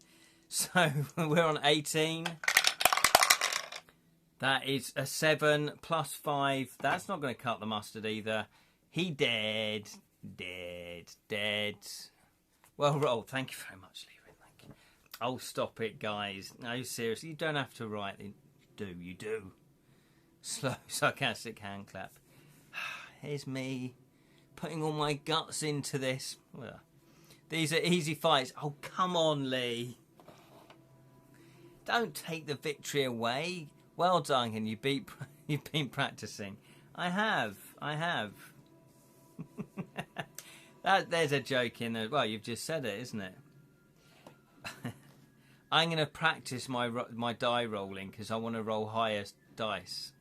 So we're on 18. That is a 7 plus 5. That's not going to cut the mustard either. He dead. Well rolled. Thank you very much, Leroy. Thank you. Oh, stop it, guys. No, seriously, you don't have to write. You do. Slow, sarcastic hand clap. Here's me putting all my guts into this. Well, these are easy fights. Oh, come on, Lee. Don't take the victory away. Well done, and you've been practicing. I have. There's a joke in there. Well, you've just said it, isn't it? I'm going to practice my die rolling because I want to roll higher dice.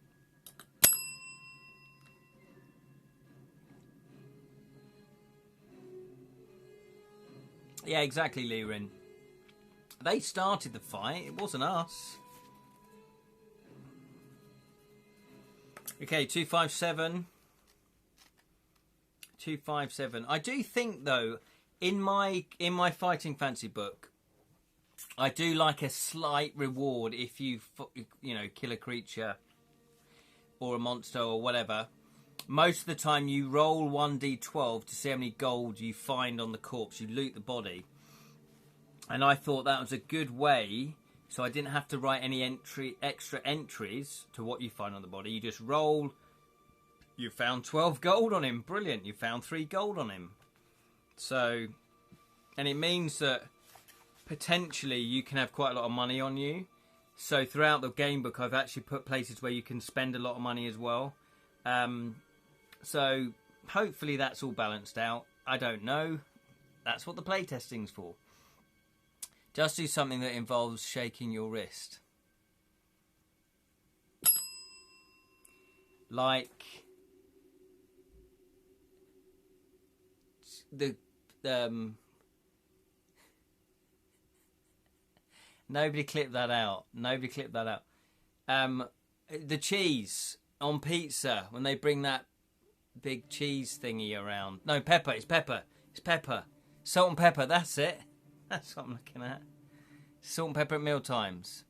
Yeah, exactly, Lirin. They started the fight. It wasn't us. Okay, 257. 257. I do think, though, in my fighting fancy book, I do like a slight reward if you kill a creature or a monster or whatever. Most of the time, you roll 1d12 to see how many gold you find on the corpse. You loot the body, and I thought that was a good way. So I didn't have to write any extra entries to what you find on the body. You just roll. You found 12 gold on him. Brilliant. You found 3 gold on him. So, and it means that potentially you can have quite a lot of money on you. So throughout the game book, I've actually put places where you can spend a lot of money as well. So hopefully that's all balanced out. I don't know. That's what the playtesting's for. Just do something that involves shaking your wrist. Like the nobody clip that out. The cheese on pizza when they bring that big cheese thingy around. No, pepper. It's pepper. Salt and pepper. That's it. That's what I'm looking at. Salt and pepper at meal times.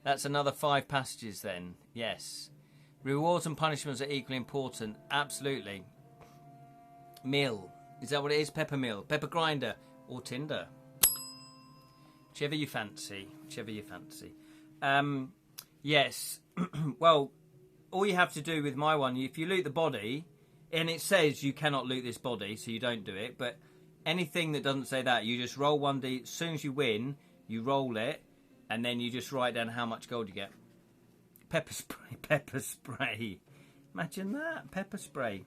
That's another 5 passages then. Yes. Rewards and punishments are equally important. Absolutely. Meal. Is that what it is? Pepper meal. Pepper grinder. Or tinder. Whichever you fancy. Yes. Well, all you have to do with my one, if you loot the body, and it says you cannot loot this body, so you don't do it, but anything that doesn't say that, you just roll 1d. As soon as you win, you roll it, and then you just write down how much gold you get. Pepper spray. Imagine that, pepper spray.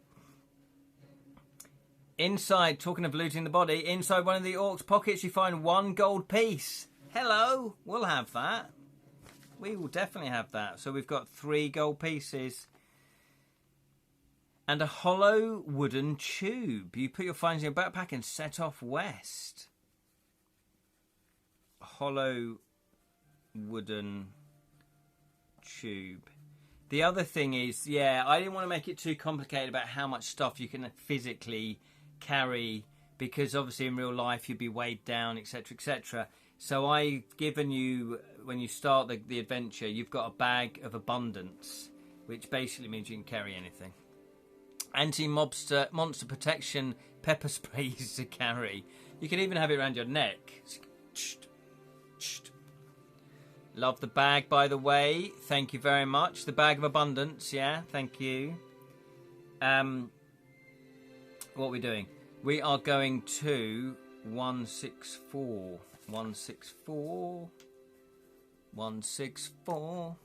Inside, talking of looting the body, inside one of the orc's pockets you find 1 gold piece. Hello, we'll have that. We will definitely have that. So we've got 3 gold pieces. And a hollow wooden tube. You put your finds in your backpack and set off west. A hollow wooden tube. The other thing is, yeah, I didn't want to make it too complicated about how much stuff you can physically carry, because obviously in real life you'd be weighed down, etc, etc. So I've given you, when you start the adventure, you've got a bag of abundance, which basically means you can carry anything. Anti-monster protection pepper sprays to carry. You can even have it around your neck. Love the bag, by the way. Thank you very much. The bag of abundance, yeah, thank you. What are we doing? We are going to 164. 164. 164.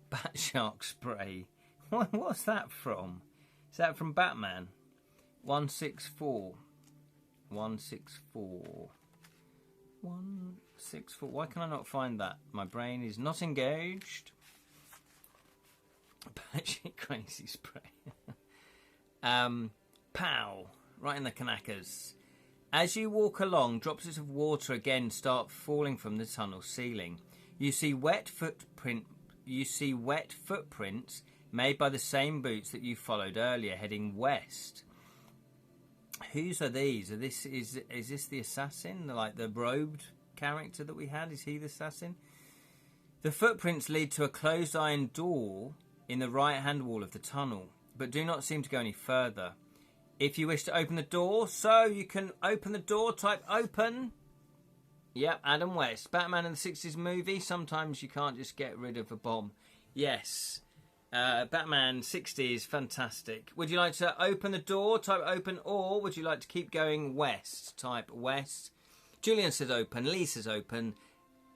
Bat shark spray. What's that from? Is that from Batman? 164. 164. 164. Why can I not find that? My brain is not engaged. Batshit crazy spray. Pow. Right in the knackers. As you walk along, droplets of water again start falling from the tunnel ceiling. You see wet footprints made by the same boots that you followed earlier, heading west. Whose are these? Is this the assassin? Like the robed character that we had? Is he the assassin? The footprints lead to a closed iron door in the right-hand wall of the tunnel, but do not seem to go any further. If you wish to open the door, so you can open the door, type open. Yep, Adam West. Batman in the 60s movie, sometimes you can't just get rid of a bomb. Yes. Batman 60s, fantastic. Would you like to open the door, type open, or would you like to keep going west, type west? Julian says open, Lee says open.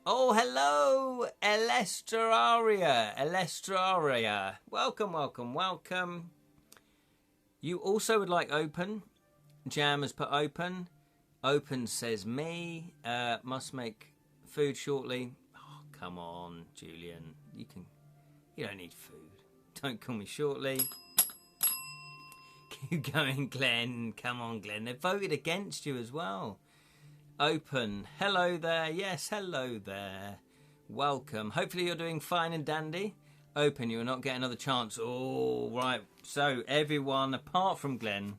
Oh, hello, Elestraria. Welcome, welcome, welcome. You also would like open. Jam has put open. Open says me. Must make food shortly. Oh, come on, Julian. You don't need food. Don't call me shortly. Keep going, Glenn. Come on, Glenn. They voted against you as well. Open. Hello there. Yes, hello there. Welcome. Hopefully you're doing fine and dandy. Open. You will not get another chance. Oh, right. So everyone, apart from Glenn,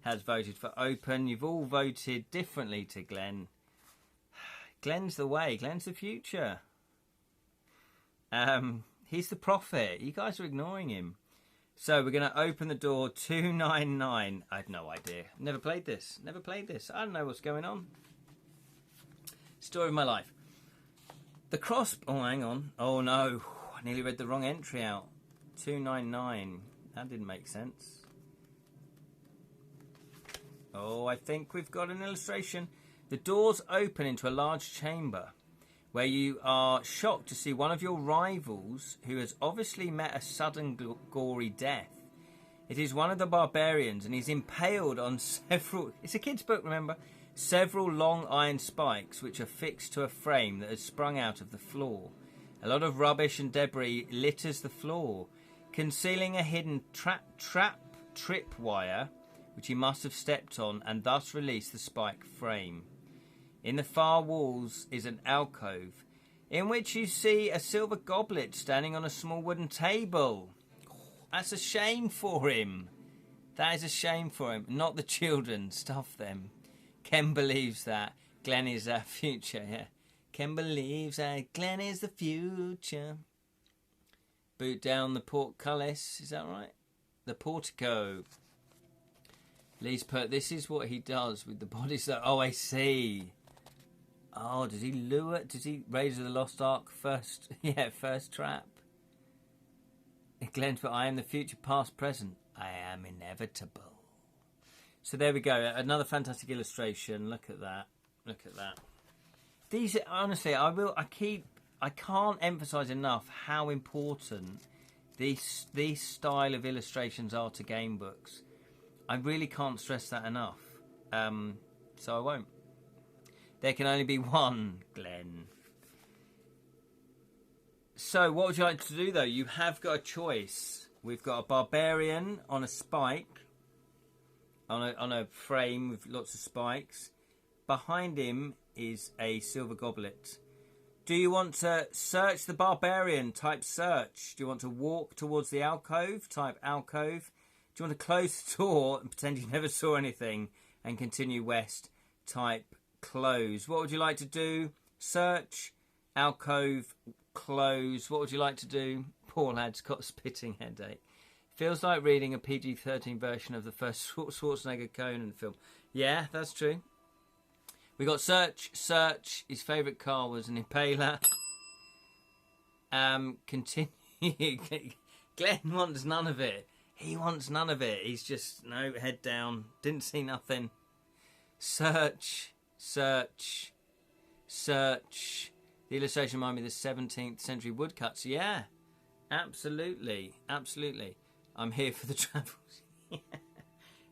has voted for open. You've all voted differently to Glenn. Glenn's the way. Glenn's the future. He's the prophet. You guys are ignoring him. So we're going to open the door 299. I had no idea. Never played this. Never played this. I don't know what's going on. Story of my life. The cross... Oh, hang on. Oh, no. I nearly read the wrong entry out. 299. That didn't make sense. Oh, I think we've got an illustration. The doors open into a large chamber where you are shocked to see one of your rivals who has obviously met a sudden gory death. It is one of the barbarians, and he's impaled on several... It's a kid's book, remember? Several long iron spikes which are fixed to a frame that has sprung out of the floor. A lot of rubbish and debris litters the floor, concealing a hidden trip wire which he must have stepped on and thus released the spike frame. In the far walls is an alcove, in which you see a silver goblet standing on a small wooden table. That's a shame for him. That is a shame for him. Not the children. Stuff them. Ken believes that. Glenn is our future, yeah. Ken believes that Glenn is the future. Boot down the portcullis. Is that right? The portico. Lee's put, this is what he does with the bodies. Oh, I see. Oh, does he lure? Does he raise the Lost Ark first? Yeah, first trap. Glenn's put, I am the future, past, present. I am inevitable. So there we go. Another fantastic illustration. Look at that. Look at that. These, honestly, I can't emphasize enough how important these style of illustrations are to game books. I really can't stress that enough. So I won't. There can only be one, Glenn. So what would you like to do, though? You have got a choice. We've got a barbarian on a spike, on a frame with lots of spikes. Behind him is a silver goblet. Do you want to search the barbarian? Type search. Do you want to walk towards the alcove? Type alcove. Do you want to close the door and pretend you never saw anything and continue west? Type close. What would you like to do? Search, alcove, close. What would you like to do? Poor lad's got a spitting headache. Feels like reading a PG-13 version of the first Schwarzenegger Conan film. Yeah, that's true. We got search. His favourite car was an Impaler. Continue. Glenn wants none of it. He wants none of it. He's just, no, head down. Didn't see nothing. Search. The illustration reminded me of the 17th century woodcuts. Yeah, absolutely. I'm here for the travels.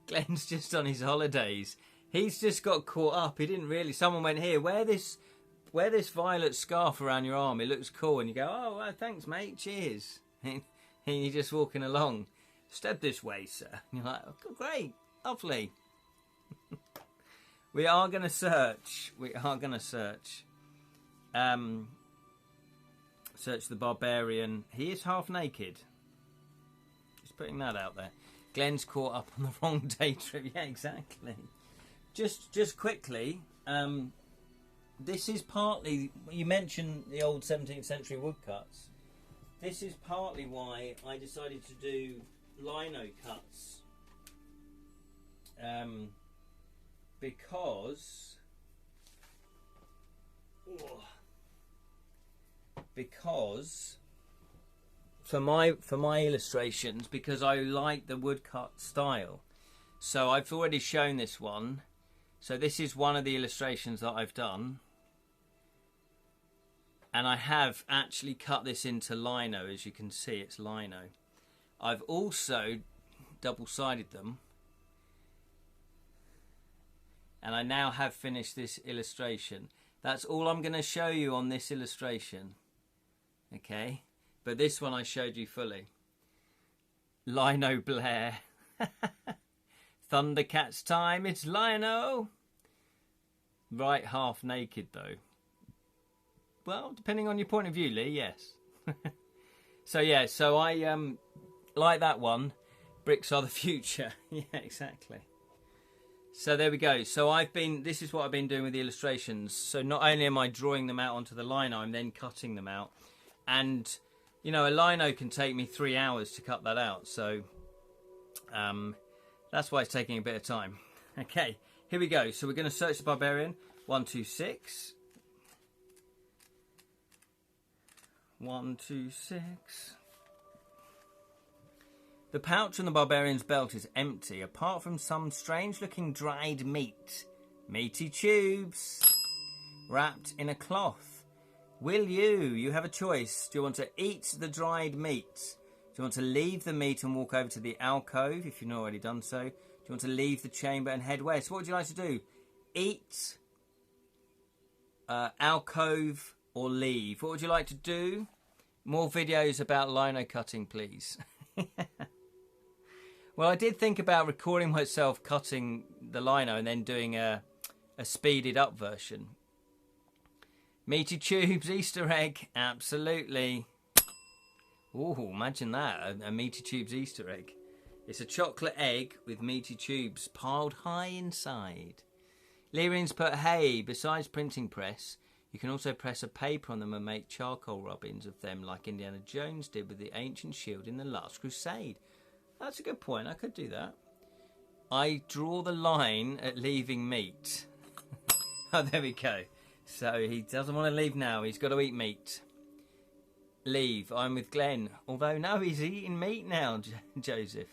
Glenn's just on his holidays. He's just got caught up. He didn't really. Someone went, here, wear this violet scarf around your arm. It looks cool. And you go, oh, well, thanks, mate. Cheers. And you're just walking along. Step this way, sir. And you're like, oh, great, lovely. We are going to search. Search the barbarian. He is half naked. Just putting that out there. Glenn's caught up on the wrong day trip. Yeah, exactly. Just quickly, this is partly, you mentioned the old 17th century woodcuts. This is partly why I decided to do lino cuts. Because for my illustrations, because I like the woodcut style. So I've already shown this one. So this is one of the illustrations that I've done. And I have actually cut this into lino. As you can see, it's lino. I've also double-sided them. And I now have finished this illustration. That's all I'm going to show you on this illustration. Okay? But this one I showed you fully. Lino Blair. Thundercats time, it's Lino. Right half naked though. Well, depending on your point of view, Lee, yes. So I like that one. Bricks are the future. Yeah, exactly. So there we go. So this is what I've been doing with the illustrations. So not only am I drawing them out onto the lino, I'm then cutting them out. And, you know, a lino can take me 3 hours to cut that out. So, that's why it's taking a bit of time. Okay, here we go. So we're going to search the barbarian. 1, 2, 6. 1, 2, 6. The pouch on the barbarian's belt is empty, apart from some strange-looking dried meat. Meaty tubes, wrapped in a cloth. Will you? You have a choice. Do you want to eat the dried meat? Do you want to leave the meat and walk over to the alcove, if you've not already done so? Do you want to leave the chamber and head west? What would you like to do? Eat, alcove, or leave? What would you like to do? More videos about lino cutting, please. Well, I did think about recording myself cutting the lino and then doing a speeded up version. Meaty tubes, Easter egg, absolutely. Ooh, imagine that, a meaty tubes Easter egg. It's a chocolate egg with meaty tubes piled high inside. Lyrians put, hey, besides printing press, you can also press a paper on them and make charcoal rubbings of them like Indiana Jones did with the ancient shield in the Last Crusade. That's a good point, I could do that. I draw the line at leaving meat. Oh, there we go. So he doesn't want to leave now, he's got to eat meat. Leave, I'm with Glenn. Although, no, he's eating meat now, Joseph.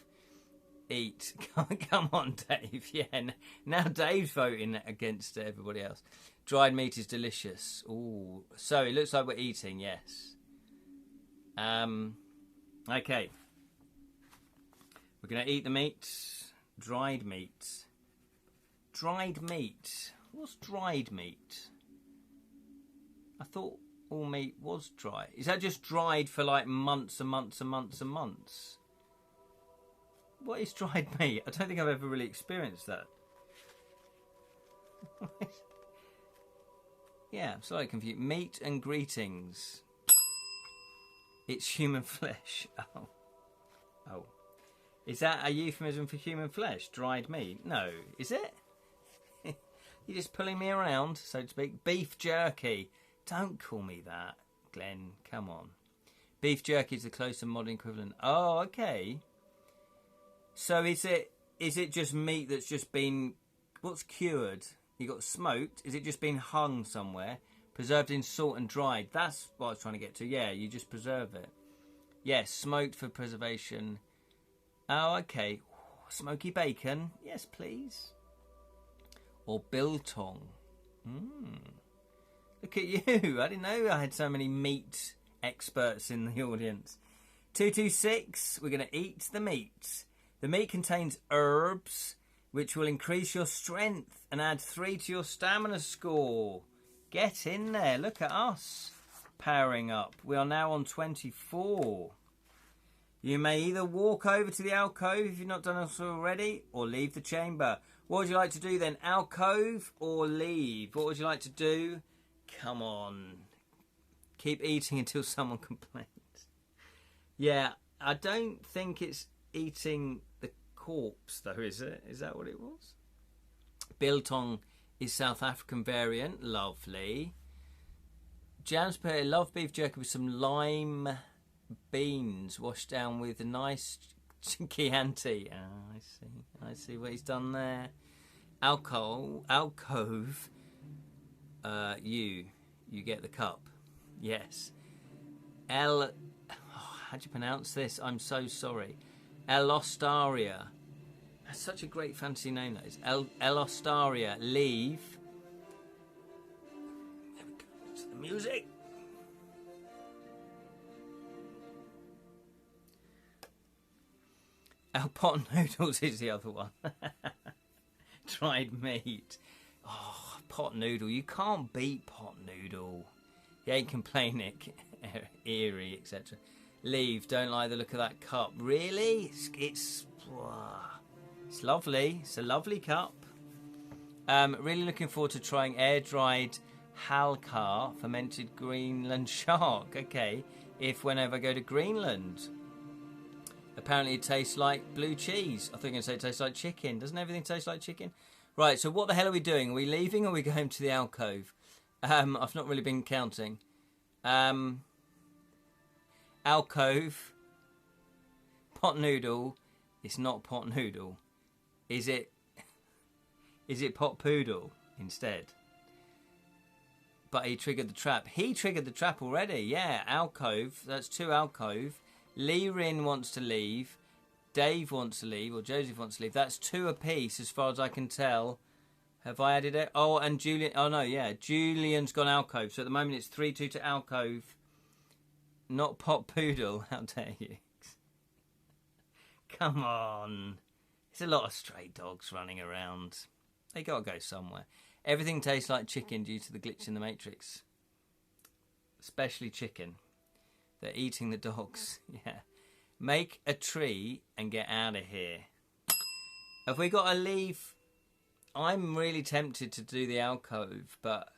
Eat. Come on, Dave. Yeah, now Dave's voting against everybody else. Dried meat is delicious. Ooh, so it looks like we're eating, yes. Okay. We're going to eat the meat. Dried meat. Dried meat. What's dried meat? I thought all meat was dry. Is that just dried for like months and months and months and months? What is dried meat? I don't think I've ever really experienced that. Yeah, I'm slightly confused. Meat and greetings. It's human flesh. Oh. Oh. Is that a euphemism for human flesh? Dried meat? No. Is it? You're just pulling me around, so to speak. Beef jerky. Don't call me that, Glenn. Come on. Beef jerky is the close and modern equivalent. Oh, okay. So is it just meat that's just been... What's cured? You got smoked. Is it just been hung somewhere? Preserved in salt and dried. That's what I was trying to get to. Yeah, you just preserve it. Yes, smoked for preservation. Oh, okay. Smoky bacon. Yes, please. Or biltong. Look at you. I didn't know I had so many meat experts in the audience. 226. We're going to eat the meat. The meat contains herbs, which will increase your strength and add 3 to your stamina score. Get in there. Look at us powering up. We are now on 24. You may either walk over to the alcove if you've not done so already, or leave the chamber. What would you like to do then? Alcove or leave? What would you like to do? Come on. Keep eating until someone complains. Yeah, I don't think it's eating the corpse, though, is it? Is that what it was? Biltong is South African variant. Lovely. Jams per love beef jerky with some lime beans washed down with a nice Chianti. Oh, I see what he's done there. Alcove. You get the cup. Yes. How do you pronounce this? I'm so sorry. Elostaria. That's such a great fancy name, that is. Elostaria. Leave. There we go. It's the music. Pot noodles is the other one. Dried meat. Oh, pot noodle. You can't beat pot noodle. He ain't complaining. Eerie, etc. Leave. Don't like the look of that cup. Really? It's lovely. It's a lovely cup. Really looking forward to trying air-dried halkar, fermented Greenland shark. Okay, whenever I go to Greenland. Apparently it tastes like blue cheese. I think I say it tastes like chicken. Doesn't everything taste like chicken? Right, so what the hell are we doing? Are we leaving or are we going to the alcove? I've not really been counting. Alcove. Pot noodle. It's not pot noodle. Is it pot poodle instead? But he triggered the trap. He triggered the trap already. Yeah, alcove. That's 2 alcove. Lee Rin wants to leave. Dave wants to leave, or Joseph wants to leave. That's 2 apiece, as far as I can tell. Have I added it? Oh, and Julian. Oh no, yeah, Julian's gone alcove. So at the moment it's 3-2 to alcove, not pot poodle. How dare you? Come on, there's a lot of stray dogs running around. They gotta go somewhere. Everything tastes like chicken due to the glitch in the Matrix, especially chicken. They're eating the dogs. Yeah. Make a tree and get out of here. Have we got to leave? I'm really tempted to do the alcove, but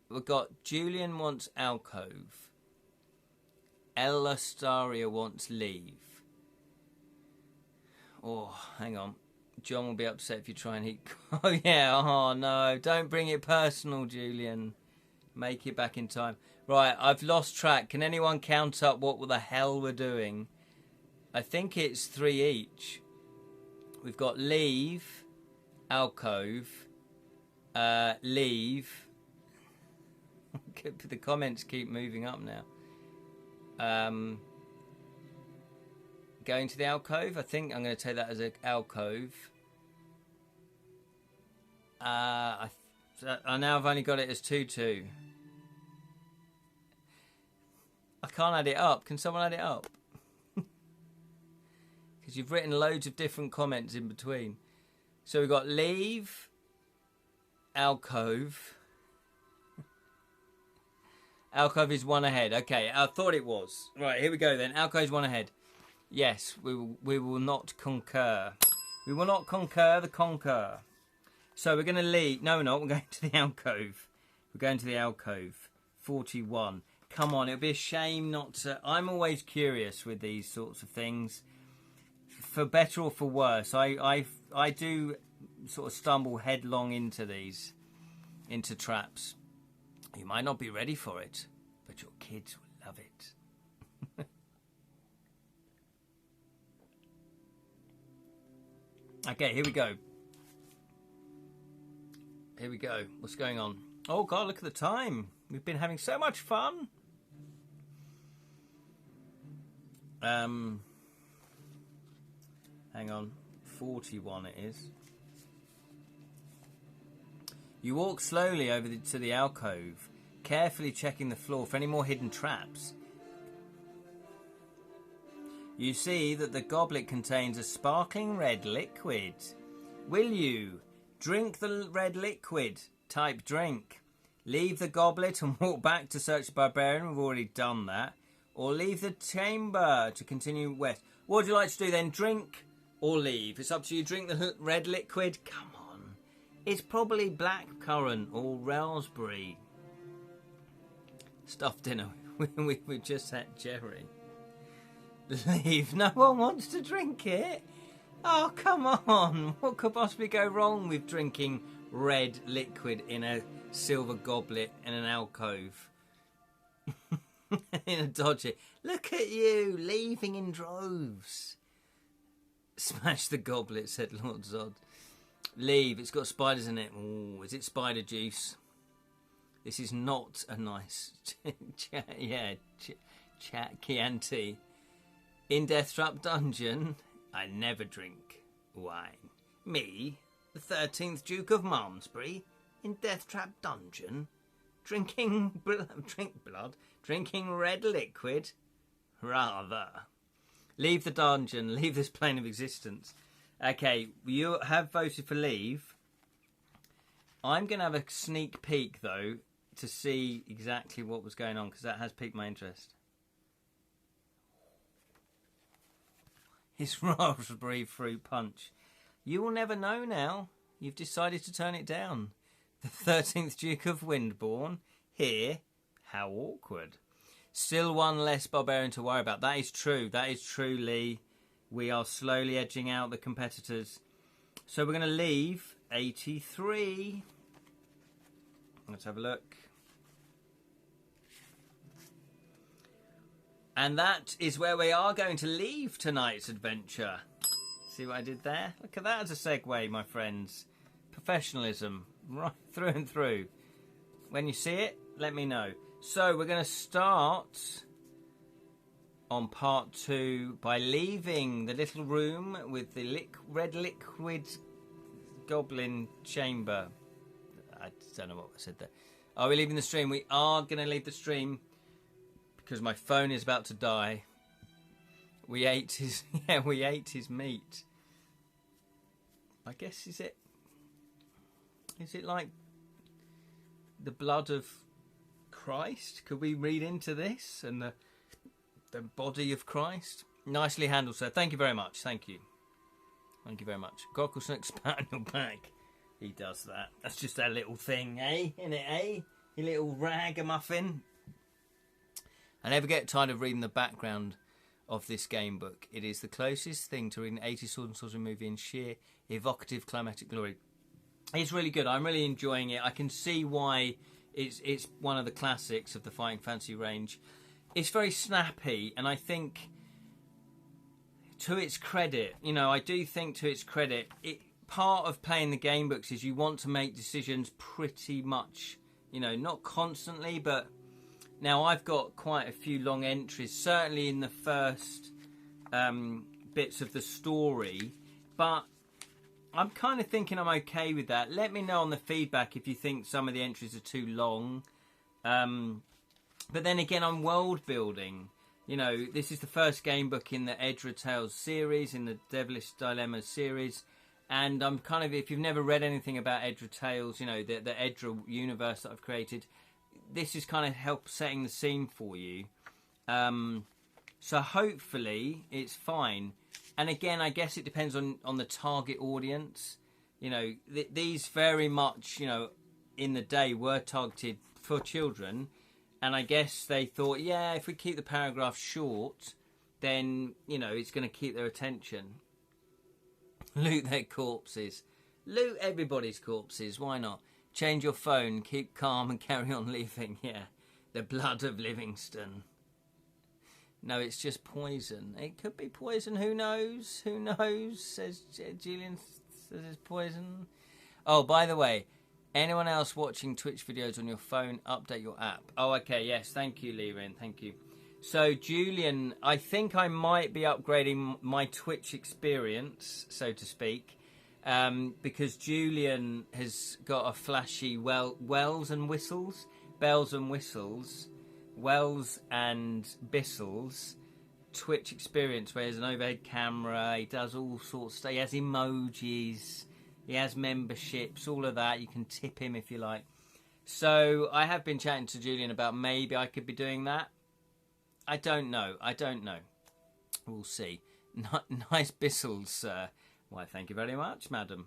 we've got Julian wants alcove. Elastaria wants leave. Oh, hang on. John will be upset if you try and eat. Oh, yeah. Oh, no. Don't bring it personal, Julian. Make it back in time. Right, I've lost track. Can anyone count up what the hell we're doing? I think it's 3 each. We've got leave, alcove, leave. The comments keep moving up now. Going to the alcove. I think I'm going to take that as an alcove. I now I've only got it as 2-2. I can't add it up. Can someone add it up? Because because you've written loads of different comments in between. So we've got leave, alcove. Alcove is one ahead. Okay, I thought it was. Right, here we go then. Alcove's one ahead. Yes, we will not concur. We will not concur the conquer. So we're going to leave. No, we're not. We're going to the alcove. We're going to the alcove. 41. Come on, it would be a shame not to... I'm always curious with these sorts of things. For better or for worse, I do sort of stumble headlong into these, into traps. You might not be ready for it, but your kids will love it. Okay, here we go. Here we go. What's going on? Oh, God, look at the time. We've been having so much fun. Hang on. 41 it is. You walk slowly over to the alcove, carefully checking the floor for any more hidden traps. You see that the goblet contains a sparkling red liquid. Will you drink the red liquid? Type drink. Leave the goblet and walk back to search the barbarian. We've already done that. Or leave the chamber to continue west. What would you like to do then? Drink or leave? It's up to you. Drink the red liquid. Come on. It's probably blackcurrant or raspberry. Stuffed dinner. We just had Jerry. Leave. No one wants to drink it. Oh, come on. What could possibly go wrong with drinking red liquid in a silver goblet in an alcove? In a dodgy. Look at you, leaving in droves. Smash the goblet, said Lord Zod. Leave. It's got spiders in it. Ooh, is it spider juice? This is not a nice... Chianti. In Deathtrap Dungeon, I never drink wine. Me, the 13th Duke of Malmesbury, in Deathtrap Dungeon, drinking red liquid? Rather. Leave the dungeon, leave this plane of existence. Okay, you have voted for leave. I'm going to have a sneak peek, though, to see exactly what was going on, because that has piqued my interest. His raspberry fruit punch. You will never know now. You've decided to turn it down. The 13th Duke of Windbourne. Here. How awkward. Still one less barbarian to worry about. That is true. That is true, Lee. We are slowly edging out the competitors. So we're going to leave 83. Let's have a look. And that is where we are going to leave tonight's adventure. See what I did there? Look at that as a segue, my friends. Professionalism, right through and through. When you see it, let me know. So we're going to start on part 2 by leaving the little room with the red liquid goblin chamber. I don't know what I said there. Are we leaving the stream? We are going to leave the stream because my phone is about to die. We ate his meat. I guess is it like the blood of Christ? Could we read into this? And the body of Christ? Nicely handled, sir. Thank you very much. Thank you. Thank you very much. Gocklesnook spat on your back. He does that. That's just that little thing, eh? Isn't it, eh? You little ragamuffin. I never get tired of reading the background of this game book. It is the closest thing to reading 80 Sword and Sorcery movie in sheer evocative climatic glory. It's really good. I'm really enjoying it. I can see why it's one of the classics of the Fighting Fantasy range. It's very snappy, and I think to its credit, I do think to its credit, part of playing the game books is you want to make decisions pretty much, not constantly, but now I've got quite a few long entries, certainly in the first bits of the story, but I'm kind of thinking I'm okay with that. Let me know on the feedback if you think some of the entries are too long. But then again, I'm world building. You know, this is the first game book in the Edra Tales series, in the Devilish Dilemmas series. And I'm kind of, if you've never read anything about Edra Tales, you know, the Edra universe that I've created, this is kind of help setting the scene for you. So hopefully it's fine. And again, I guess it depends on the target audience. You know, these very much, you know, in the day were targeted for children. And I guess they thought, yeah, if we keep the paragraph short, then, you know, it's going to keep their attention. Loot their corpses. Loot everybody's corpses. Why not? Change your phone, keep calm and carry on living. Yeah, the blood of Livingston. No, it's just poison. It could be poison. Who knows? Who knows? Says Julian. Says it's poison. Oh, by the way, anyone else watching Twitch videos on your phone, update your app. Oh, okay. Yes. Thank you, Liren. Thank you. So, Julian, I think I might be upgrading my Twitch experience, so to speak, because Julian has got a flashy bells and whistles, wells and bistles Twitch experience where there's an overhead camera. He does all sorts of stuff. He has emojis. He has memberships, all of that. You can tip him if you like. So I have been chatting to Julian about maybe I could be doing that. I don't know. We'll see. Nice bistles, sir. Why, thank you very much, madam.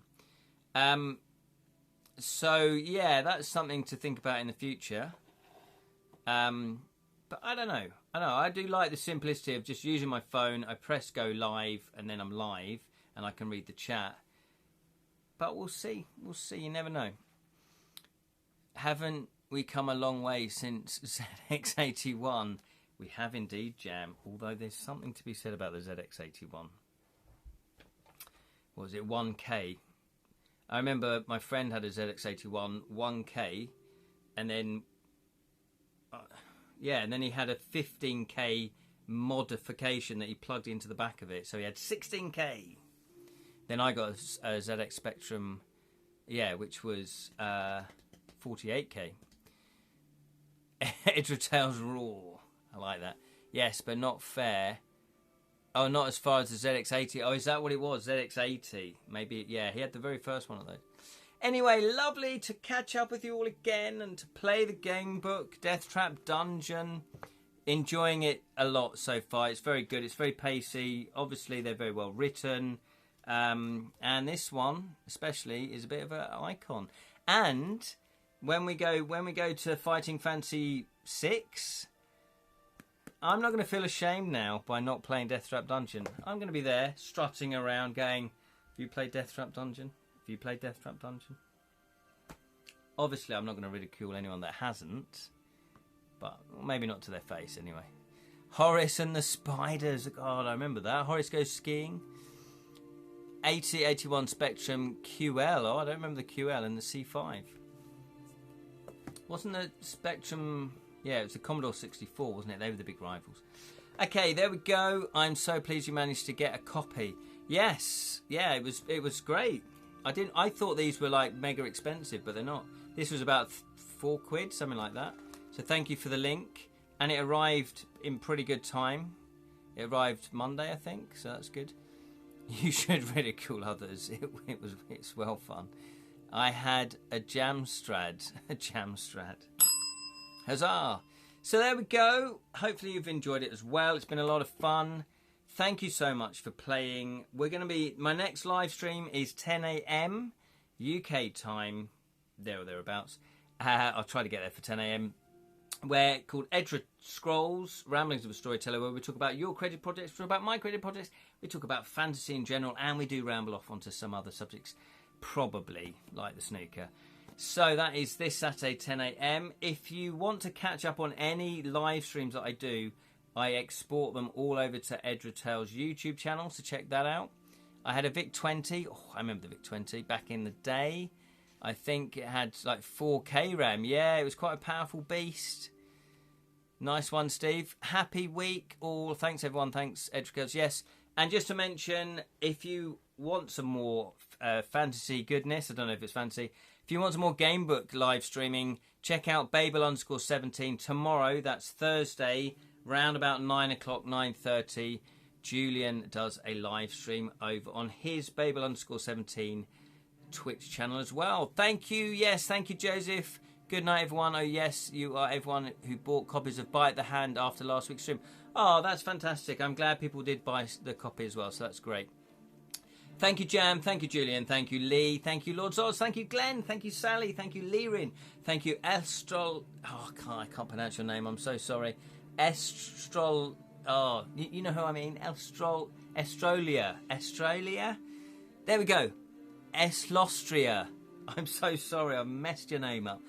So, yeah, that's something to think about in the future. But I don't know. I do like the simplicity of just using my phone. I press go live, and then I'm live, and I can read the chat. But we'll see. You never know. Haven't we come a long way since ZX81? We have indeed, Jam, although there's something to be said about the ZX81. What was it, 1K? I remember my friend had a ZX81 1K, and then, and then he had a 15K modification that he plugged into the back of it, so he had 16K. Then I got a ZX Spectrum, which was 48K. Edra Tales Raw. I like that. Yes, but not fair. Oh, not as far as the ZX80. Oh, is that what it was? ZX80. Maybe, yeah, he had the very first one of those. Anyway, lovely to catch up with you all again and to play the game book, Deathtrap Dungeon. Enjoying it a lot so far. It's very good. It's very pacey. Obviously, they're very well written. And this one, especially, is a bit of an icon. And when we go to Fighting Fantasy 6... I'm not going to feel ashamed now by not playing Deathtrap Dungeon. I'm going to be there, strutting around, going, have you played Deathtrap Dungeon? Have you played Deathtrap Dungeon? Obviously, I'm not going to ridicule anyone that hasn't. But maybe not to their face, anyway. Horace and the Spiders. God, I remember that. Horace Goes Skiing. 8081 Spectrum QL. Oh, I don't remember the QL and the C5. Wasn't the Spectrum... Yeah, it was the Commodore 64, wasn't it? They were the big rivals. Okay, there we go. I'm so pleased you managed to get a copy. Yes, yeah, it was great. I thought these were like mega expensive, but they're not. This was about £4, something like that. So thank you for the link. And it arrived in pretty good time. It arrived Monday, I think, so that's good. You should ridicule others. It's well fun. I had a Jamstrad. Huzzah! So there we go. Hopefully you've enjoyed it as well. It's been a lot of fun. Thank you so much for playing. My next live stream is 10 a.m. UK time, there or thereabouts. I'll try to get there for 10 a.m. Where called Edra Scrolls, Ramblings of a Storyteller, where we talk about your creative projects, we talk about my creative projects, we talk about fantasy in general, and we do ramble off onto some other subjects, probably like the snooker. So that is this Saturday, 10 a.m. If you want to catch up on any live streams that I do, I export them all over to Edra Tales YouTube channel, so check that out. I had a VIC-20. Oh, I remember the VIC-20 back in the day. I think it had like 4K RAM. Yeah, it was quite a powerful beast. Nice one, Steve. Happy week all. Thanks, everyone. Thanks, Edra Tales. Yes, and just to mention, if you want some more fantasy goodness, I don't know if it's fantasy, if you want some more Gamebook live streaming, check out Babel_17 tomorrow. That's Thursday. round about 9 o'clock, 9:30, Julian does a live stream over on his Babel_17 Twitch channel as well. Thank you. Yes, thank you, Joseph. Good night, everyone. Oh, yes, you are everyone who bought copies of Bite the Hand after last week's stream. Oh, that's fantastic. I'm glad people did buy the copy as well, so that's great. Thank you, Jam. Thank you, Julian. Thank you, Lee. Thank you, Lord Zoz. Thank you, Glenn. Thank you, Sally. Thank you, Lirin. Thank you, Estrol. Oh, I can't pronounce your name. I'm so sorry. Estrol. Oh, you know who I mean. Estrolia. Estralia? There we go. Eslostria. I'm so sorry. I messed your name up.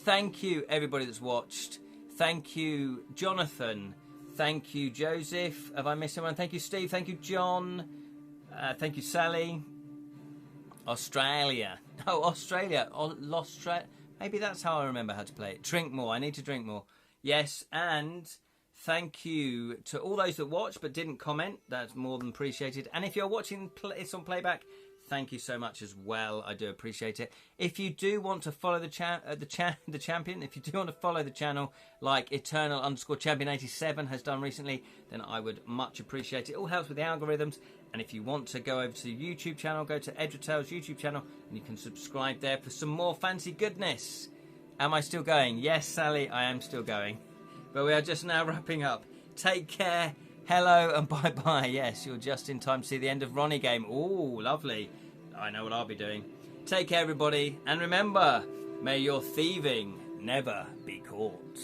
Thank you, everybody that's watched. Thank you, Jonathan. Thank you, Joseph. Have I missed anyone? Thank you, Steve. Thank you, John. Thank you, Sally. Australia. Oh, Australia. Maybe that's how I remember how to play it. Drink more. I need to drink more. Yes, and thank you to all those that watched but didn't comment. That's more than appreciated. And if you're watching this on playback, thank you so much as well. I do appreciate it. If you do want to follow the champion, if you do want to follow the channel like Eternal_Champion87 has done recently, then I would much appreciate it. It all helps with the algorithms. And if you want to go over to the YouTube channel, go to Edra Tales YouTube channel, and you can subscribe there for some more fancy goodness. Am I still going? Yes, Sally, I am still going. But we are just now wrapping up. Take care. Hello and bye-bye. Yes, you're just in time to see the end of Ronnie game. Ooh, lovely. I know what I'll be doing. Take care, everybody. And remember, may your thieving never be caught.